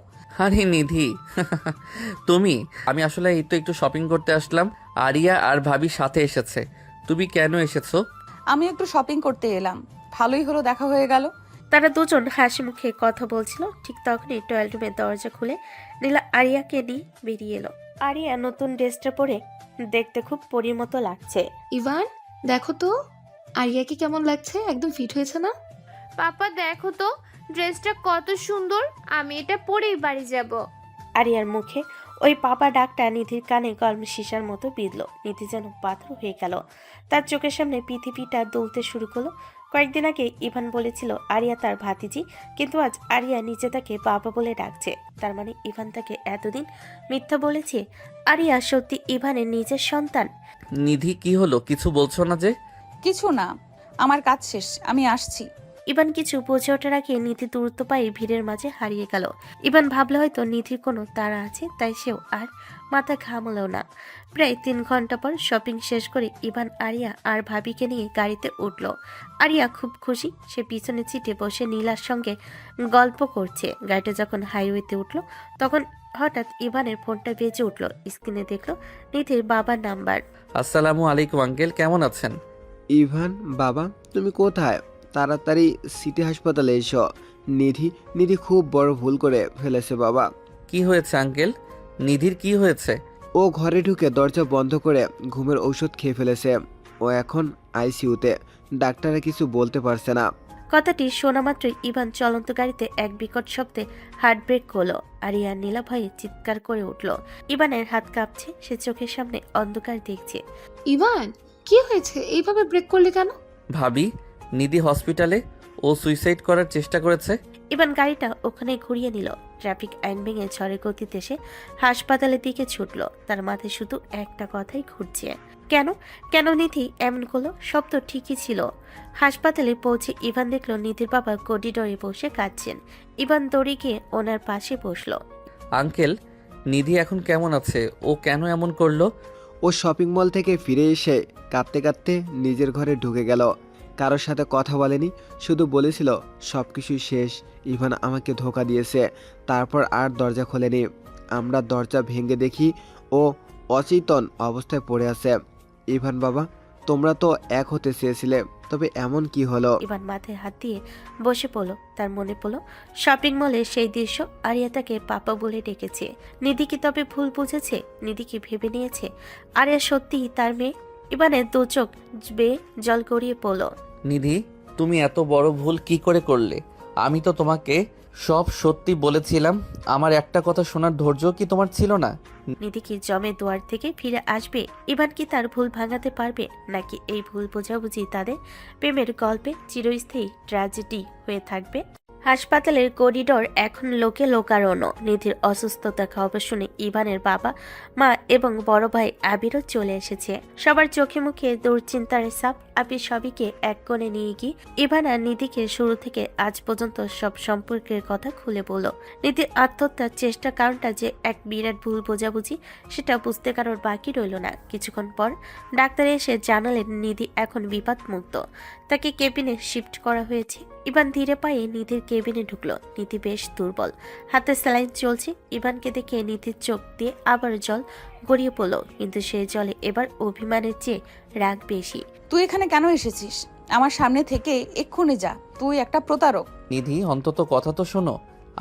আরে নিধি, তুমি? আমি আসলে এই তো একটু শপিং করতে আসলাম। আরিয়া আর ভাবি সাথে এসেছে। তুমি কেন এসেছো? আমি একটু শপিং করতে এলাম, ভালোই হলো দেখা হয়ে গেল। তারা দুজন হাসি মুখে কথা বলছিল। ঠিক তখনই টয়লেট রুমের দরজা খুলে নীলা আরিয়াকে নিয়ে বেরিয়ে এলো। আরিয়া নতুন ড্রেসটা পরে দেখতে খুব পরীর মতো লাগছে। ইভান, দেখো তো আরিয়াকে কেমন লাগছে, একদম ফিট হয়েছে না? পাপা দেখো তো ড্রেসটা কত সুন্দর, আমি এটা পরেই বাড়ি যাব। আরিয়ার মুখে ওই পাপা ডাকটা নিধির কানে গরম শিশার মতো বিঁধল। নিধি যেন পাথর হয়ে গেল। তার চোখের সামনে পৃথিবীটা দুলতে শুরু করলো। কয়েকদিন আগে ইভান বলেছিল আরিয়া তার ভাতিজি, কিন্তু আজ আরিয়া নিজে তাকে বাবা বলে ডাকছে। তার মানে ইভান তাকে এতদিন মিথ্যা বলেছে। আরিয়া সত্যি ইভানের নিজের সন্তান। নিধি, কি হলো? কিছু বলছো না যে? কিছু না, আমার কাজ শেষ, আমি আসছি। ইভান কিছু বুঝে ওঠার আগে নিধি দূরত্ব পায়ে ভিড়ের মাঝে হারিয়ে গেল। ইভান ভাবলো হয়তো নিধির কোনো তাড়া আছে, তাই সেও আর মাথা ঘামলো না। প্রায় 3 ঘন্টা পর শপিং শেষ করে ইভান আরিয়া আর ভাবিকে নিয়ে গাড়িতে উঠল। আরিয়া খুব খুশি। সে পিছনে সিটে বসে নীলার সঙ্গে গল্প করছে। গাড়িটা যখন হাইওয়েতে উঠল তখন হঠাৎ ইভানের ফোনটা বেজে উঠল। স্ক্রিনে দেখলো নিধির বাবার নাম্বার। আসসালামু আলাইকুম আঙ্কেল, কেমন আছেন? ইভান, বাবা তুমি কোথায়? তাড়াতাড়ি সিটি হাসপাতালে এসো। নিধি খুব বড় ভুল করে ফেলেছে বাবা। কি হয়েছে আঙ্কেল? নিধির কি হয়েছে? ও ঘরে ঢুকে দরজা বন্ধ করে ঘুমের ঔষধ খেয়ে ফেলেছে। ও এখন আইসিইউতে, ডাক্তাররা কিছু বলতে পারছে না। কথাটি শোনা মাত্রই ইভান চলন্ত গাড়িতে এক বিকট শব্দে হার্ট ব্রেক করলো। আরিয়া নীলা ভয়ে চিৎকার করে উঠল। ইভানের হাত কাঁপছে, সে চোখের সামনে অন্ধকার দেখছে। ইভান, কি হয়েছে? এইভাবে ব্রেক করলে কেন? ভাবি, নিধি হসপিটালে। ও সুইসাইড করার চেষ্টা করেছে। ইভান গাড়িটা ওখানে ঘুরিয়ে নিল। ট্রাফিক আইন ভেঙে ঝড়ের গতিতে সে হাসপাতালের দিকে ছুটল। তার মাথায় শুধু একটা কথাই ঘুরছে, কেন কেন নিধি এমন করলো? সব তো ঠিকই ছিল। হাসপাতালে পৌঁছে ইভান দেখলো নিধির বাবা করিডোরে বসে কাঁদছেন। ইভান দৌড়ে গিয়ে ওনার পাশে বসলো। আঙ্কেল, নিধি এখন কেমন আছে? ও কেন এমন করলো? ও শপিং মল থেকে ফিরে এসে কাঁদতে কাঁদতে নিজের ঘরে ঢুকে গেল। কারোর সাথে কথা বলেনি, শুধু বলেছিল সব কিছুই শেষ, ইভান আমাকে ধোকা দিয়েছে। তারপর আর দরজা খোলেনি। আমরা দরজা ভেঙে দেখি ও অচেতন অবস্থায় পড়ে আছে। ইভান বাবা, তোমরা তো এক হতে চেয়েছিলে, তবে এমন কি হলো? ইভান মাথায় হাত দিয়ে বসে পড়লো। তার মনে পড়লো শপিং মলে সেই দৃশ্য। আরিয়া তাকে পাপা বলে ডেকেছে। নিধি কি তবে ভুল বুঝেছে? নিধি কি ভেবে নিয়েছে আরিয়া সত্যিই তার মেয়ে? ইভানের 2 চোখ বেয়ে জল গড়িয়ে পড়লো। নিধি, তুমি এত বড় ভুল কি করে করলে? আমি তো তোমাকে সব সত্যি বলেছিলাম। আমার একটা কথা শোনার ধৈর্য কি তোমার ছিল না? নিধি কি জমে দুয়ার থেকে ফিরে আসবে? ইভান কি তার ভুল ভাঙাতে পারবে, নাকি এই ভুল বোঝাবুঝি তাদের প্রেমের গল্পে চিরস্থায়ী ট্র্যাজেডি হয়ে থাকবে? হাসপাতালের করিডোর এখন লোকে লোকারণ্য। নিধির অসুস্থতার খবর শুনে ইভানের বাবা, মা এবং বড় ভাই আবিরও চলে এসেছে। সবার চোখে মুখে দুশ্চিন্তার ছাপ। আবির সবিকে এক কোণে নিয়ে গিয়ে ইভান আর নিধিকে শুরু থেকে আজ পর্যন্ত সব সম্পর্কের কথা খুলে বলল। নিধির আত্মহত্যার চেষ্টার কারণটা যে এক বিরাট ভুল বোঝাবুঝি, সেটা বুঝতে কারোর বাকি রইল না। কিছুক্ষণ পর ডাক্তার এসে জানালেন নিধি এখন বিপদমুক্ত, তাকে কেবিনে শিফট করা হয়েছে। ইভান ধীরে পায়ে নিধির কেবিনে ঢুকলো। নিধি বেশ দুর্বল, হাতে স্যালাইন চলছে। ইভানকে দেখে নিধির চোখ দিয়ে আবার জল গড়িয়ে পড়লো, কিন্তু সেই জলে এবার অভিমানের চেয়ে রাগ বেশি। তুই এখানে কেন এসেছিস? আমার সামনে থেকে এক্ষুনি যা, তুই একটা প্রতারক। নিধি, অন্তত কথা তো শোনো।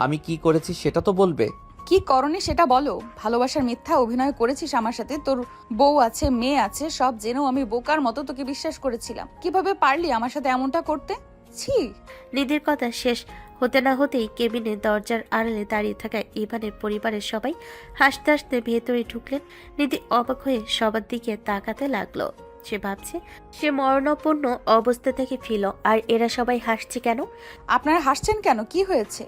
আমি কি করেছি সেটা তো বলবে। কি করনি সেটা বলো। ভালোবাসার মিথ্যা অভিনয় করেছিস আমার সাথে। তোর বউ আছে, মেয়ে আছে, সব জেনেও আমি বোকার মতো তোকে বিশ্বাস করেছিলাম। কিভাবে পারলি আমার সাথে এমনটা করতে? ছি। নিধির কথা শেষ হতে না হতেই কেবিনের দরজার আড়ালে দাঁড়িয়ে থাকা ইভানের পরিবারের সবাই হাসতে হাসতে ভেতরে ঢুকলেন। নিধি অবাক হয়ে সবার দিকে তাকাতে লাগলো। সে ভাবছে সে মরণাপন্ন অবস্থা থেকে ফিরল, আর এরা সবাই হাসছে কেন? আপনারা হাসছেন কেন? কি হয়েছে?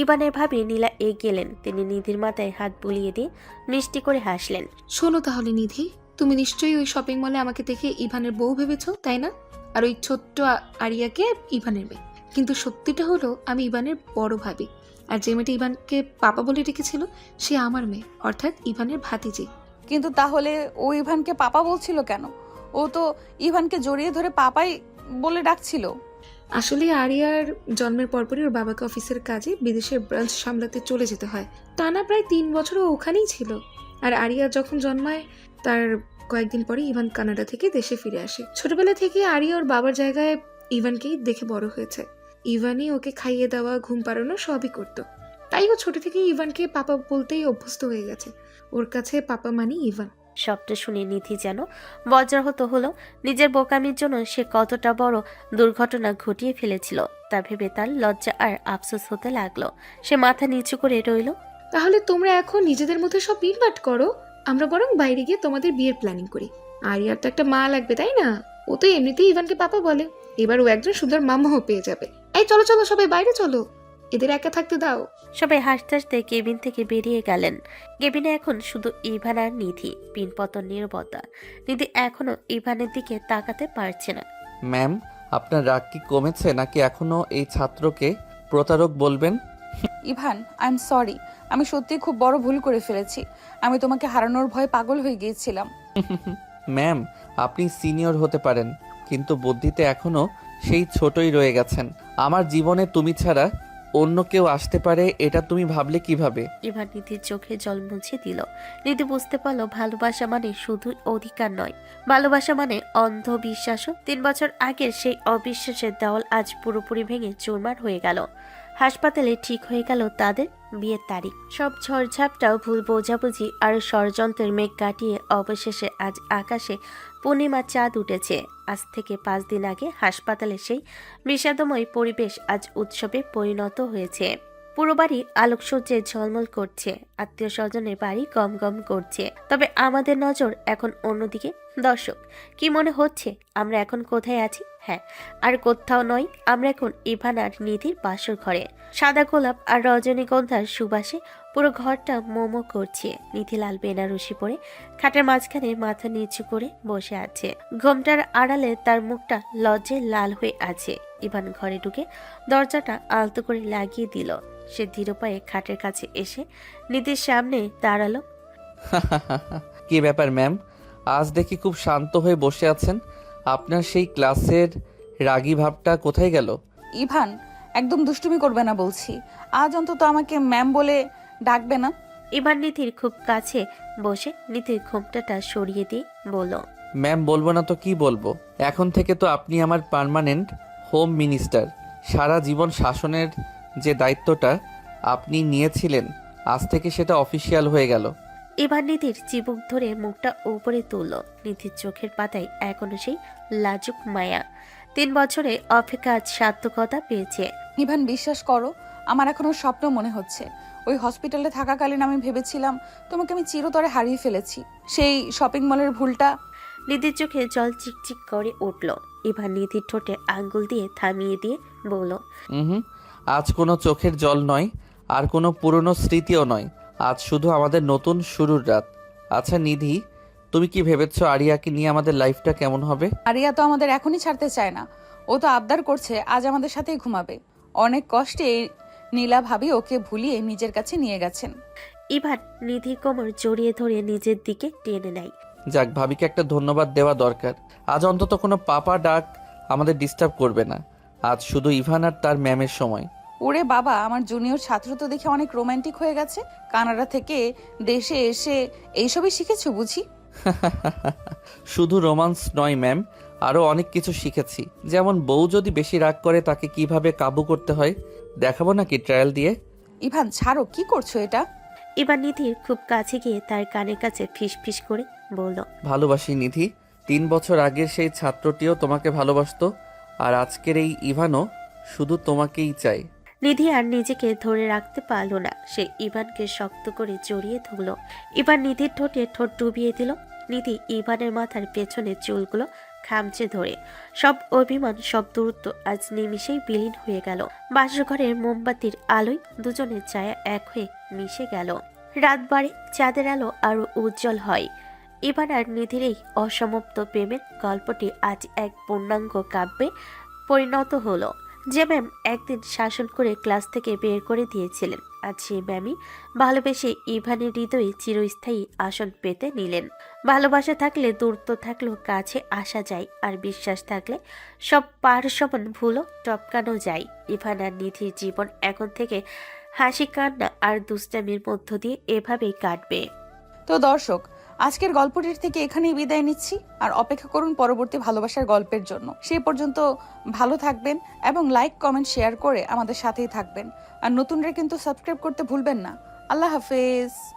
ইভানের ভাবি নীলা এগিয়েলেন। তিনি নিধির মাথায় হাত বুলিয়ে দিয়ে মিষ্টি করে হাসলেন। শোনো তাহলে নিধি, তুমি নিশ্চয়ই ওই শপিং মলে আমাকে দেখে ইভানের বউ ভেবেছো, তাই না? আর ওই ছোট্ট আরিয়াকে ইভানের মেয়ে। কিন্তু সত্যিটা হলো আমি ইভানের বড় ভাবি, আর যে মেয়েটা ইভানকে পাপা বলে ডেকেছিল সে আমার মেয়ে, অর্থাৎ ইভানের ভাতিজি। কিন্তু তাহলে ও ইভানকে পাপা বলছিল কেন? ও ও তো ইভানকে জড়িয়ে ধরে পাপাই বলে ডাকছিল। আসলে আরিয়ার জন্মের পরপরই ওর বাবাকে অফিসের কাজে বিদেশের ব্রাঞ্চ সামলাতে চলে যেতে হয়। টানা প্রায় 3 বছর ও ওখানেই ছিল। আর আরিয়া যখন জন্মায় তার কয়েকদিন পরে ইভান কানাডা থেকে দেশে ফিরে আসে। ছোটবেলা থেকে আরিয়া ওর বাবার জায়গায় ইভানকেই দেখে বড় হয়েছে। ইভানই ওকে খাইয়ে দেওয়া, ঘুম পাড়ানো সবই করতো। তাই ও ছোট থেকেই ইভানকে পাপা বলতেই অভ্যস্ত হয়ে গেছে। ওর কাছে পাপা মানে ইভান। সবটা শুনে নিধি যেন বজ্রাহত হলো। নিজের বোকামির জন্য সে কতটা বড় দুর্ঘটনা ঘটিয়ে ফেলেছিল তা ভেবে তার লজ্জা আর আফসোস হতে লাগলো। সে মাথা নিচু করে রইল। তাহলে তোমরা এখন নিজেদের মধ্যে সব মিটমাট করো, আমরা বরং বাইরে গিয়ে তোমাদের বিয়ের প্ল্যানিং করি। আরিয়ার তো একটা মা লাগবে, তাই না? ও তো এমনিতেই ইভানকে পাপা বলে, এবার ও একজন সুন্দর মামাও পেয়ে যাবে। এই চলো চলো সবাই বাইরে চলো, এদের একা থাকতে দাও। সবাই হাসতে হাসতে কেবিন থেকে বেরিয়ে গেলেন। কেবিনে এখন শুধু ইভান আর নিধি। পিনপতন নীরবতা। নিধি এখনো ইভানের দিকে তাকাতে পারছে না। ম্যাম, আপনার রাগ কি কমেছে নাকি এখনো এই ছাত্রকে প্রতারক বলবেন? Ivan, I am sorry. আমি সত্যি খুব বড় ভুল করে ফেলেছি। আমি তোমাকে হারানোর ভয়ে পাগল হয়ে গিয়েছিলাম। ম্যাম, আপনি সিনিয়র হতে পারেন কিন্তু বুদ্ধিতে এখনো সেই ছোটই রয়ে গেছেন। আমার জীবনে তুমি ছাড়া অন্য কেউ আসতে পারে এটা তুমি ভাবলে কিভাবে? ইভান নিধির চোখে জল মুছে দিল। নিধি বুঝতে পারলো ভালোবাসা মানে শুধু অধিকার নয়, ভালোবাসা মানে অন্ধবিশ্বাসও। 3 বছর আগের সেই অবিশ্বাসের দেওয়াল আজ পুরোপুরি ভেঙে চুরমার হয়ে গেল। হাসপাতালে ঠিক হয়ে গেল তাদের বিয়ের তারিখ। সব ঝড়ঝাপটাও, ভুল বোঝাবুঝি আর ষড়যন্ত্রের মেঘ কাটিয়ে অবশেষে আজ আকাশে পূর্ণিমার চাঁদ উঠেছে। আজ থেকে 5 দিন আগে হাসপাতালে সেই বিষাদময় পরিবেশ আজ উৎসবে পরিণত হয়েছে। পুরো বাড়ি আলোকসজ্জায় ঝলমল করছে, আত্মীয় স্বজনের বাড়ি গম গম করছে। তবে আমাদের নজর এখন অন্যদিকে। দর্শক, কি মনে হচ্ছে আমরা এখন কোথায় আছি? হ্যাঁ, আর কোথাও নয়, আমরা এখন ইভান আর নিধির বাসর ঘরে। সাদা গোলাপ আর রজনীগন্ধার সুবাসে পুরো ঘরটা মোমো করছে। নিধি লাল বেনারসি পরে খাটের মাঝখানে মাথা নিচু করে বসে আছে। ঘোমটার আড়ালে তার মুখটা লজ্জায় লাল হয়ে আছে। ইভান ঘরে ঢুকে দরজাটা আলতো করে লাগিয়ে দিল। সে ধীর পায়ে খাটের কাছে এসে নিধির সামনে দাঁড়ালো। কি ব্যাপার ম্যাম, আজ দেখি খুব শান্ত হয়ে বসে আছেন। আপনার সেই ক্লাসের রাগী ভাবটা কোথায় গেল? ইভান, একদম দুষ্টুমি করবে না বলছি। আজ অন্তত আমাকে ম্যাম বলে ডাকবে না। ইভান নিধির খুব কাছে বসে নিধির ঘোমটাটা সরিয়ে দিয়ে বলল, ম্যাম বলবো না তো কি বলবো? এখন থেকে তো আপনি আমার পার্মানেন্ট হোম মিনিস্টার। সারা জীবন শাসনের যে দায়িত্বটা আপনি নিয়েছিলেন আজ থেকে সেটা অফিসিয়াল হয়ে গেল। এবার নিধির চিবুক ধরে মুখটা উপরে তুলল। নিধির চোখের পাতায় এখনো সেই লাজুক মায়া। 3 বছরে অপেক্ষা আজ সার্থকতা পেয়েছে। ইভান, বিশ্বাস করো, আমার এখনো স্বপ্ন মনে হচ্ছে। ওই হসপিটালে থাকাকালীন আমি ভেবেছিলাম তোমাকে আমি চিরতরে হারিয়ে ফেলেছি। সেই শপিং মলের ভুলটা। নিধির চোখে জল চিকচিক করে উঠল। ইভান নিধির ঠোঁটে আঙ্গুল দিয়ে থামিয়ে দিয়ে বলল, আজ কোনো চোখের জল নয়, আর কোনো পুরনো স্মৃতিও নয়। আজ শুধু আমাদের নতুন শুরুর রাত। আচ্ছা নিধি, তুমি কি ভেবেছো আরিয়াকে নিয়ে আমাদের লাইফটা কেমন হবে? আরিয়া তো আমাদের এখনই ছাড়তে চায় না। ও তো আবদার করছে আজ আমাদের সাথেই ঘুমাবে। অনেক কষ্টে নীলা ভাবি ওকে ভুলিয়ে নিজের কাছে নিয়ে গেছেন। ইভান নিধির কোমর জড়িয়ে ধরে নিজের দিকে টেনে নেয়। যাক, ভাবিকে একটা ধন্যবাদ দেওয়া দরকার। আজ অন্তত কোনো পাপা ডাক আমাদের ডিস্টার্ব করবে না। আজ শুধু ইভান আর তার ম্যামের সময়। ওরে বাবা, আমার জুনিয়র ছাত্র তো দেখে অনেক রোমান্টিক হয়ে গেছে। কানাডা থেকে দেশে এসে এইসবই শিখেছো বুঝি? শুধু রোমান্স নয় ম্যাম, আরও অনেক কিছু শিখেছি। যেমন বউ যদি বেশি রাগ করে তাকে কিভাবে কাবু করতে হয় দেখাবো নাকি ট্রায়াল দিয়ে? ইভান, ছাড়ো, কি করছো এটা? ইভান নিধির খুব কাছে গিয়ে তার কানের কাছে ফিস ফিস করে বলল, ভালোবাসি নিধি। 3 বছর আগের সেই ছাত্রটিও তোমাকে ভালোবাসতো, আর আজকের এই ইভানও শুধু তোমাকেই চাই। নিধি আর নিজেকে ধরে রাখতে পারল না। সে ইভানকে শক্ত করে জড়িয়ে ধরল। ইভান নিধির ঠোঁটে ঠোঁট ডুবিয়ে দিল। নিধি ইভানের মাথার পেছনে চুলগুলো খামচে ধরে। সব অভিমান, সব দূরত্ব আজ নিমিষেই বিলীন হয়ে গেল। বাসঘরের মোমবাতির আলোয় দুজনের ছায়া এক হয়ে মিশে গেল। রাত বাড়ে, চাঁদের আলো আরো উজ্জ্বল হয়। ইভান আর নিধির এই অসমাপ্ত প্রেমের গল্পটি আজ এক পূর্ণাঙ্গ কাব্যে পরিণত হলো। যে ম্যাম একদিন শাসন করে ক্লাস থেকে বের করে দিয়েছিলেন, আজ সেই ম্যামই ভালোবেসে ইভানের হৃদয়ে চিরস্থায়ী আসন পেতে নিলেন। ভালোবাসা থাকলে দূরত্ব থাকলেও কাছে আসা যায়, আর বিশ্বাস থাকলে সব পার সমান ভুলও টপকানো যায়। ইভান আর নিধির জীবন এখন থেকে হাসি কান্না আর দুষ্টামির মধ্য দিয়ে এভাবেই কাটবে। তো দর্শক, আজকের গল্পটির থেকে এখানেই বিদায় নিচ্ছি, আর অপেক্ষা করুন পরবর্তী ভালোবাসার গল্পের জন্য। সেই পর্যন্ত ভালো থাকবেন এবং লাইক কমেন্ট শেয়ার করে আমাদের সাথেই থাকবেন। আর নতুনরা কিন্তু সাবস্ক্রাইব করতে ভুলবেন না। আল্লাহ হাফেজ।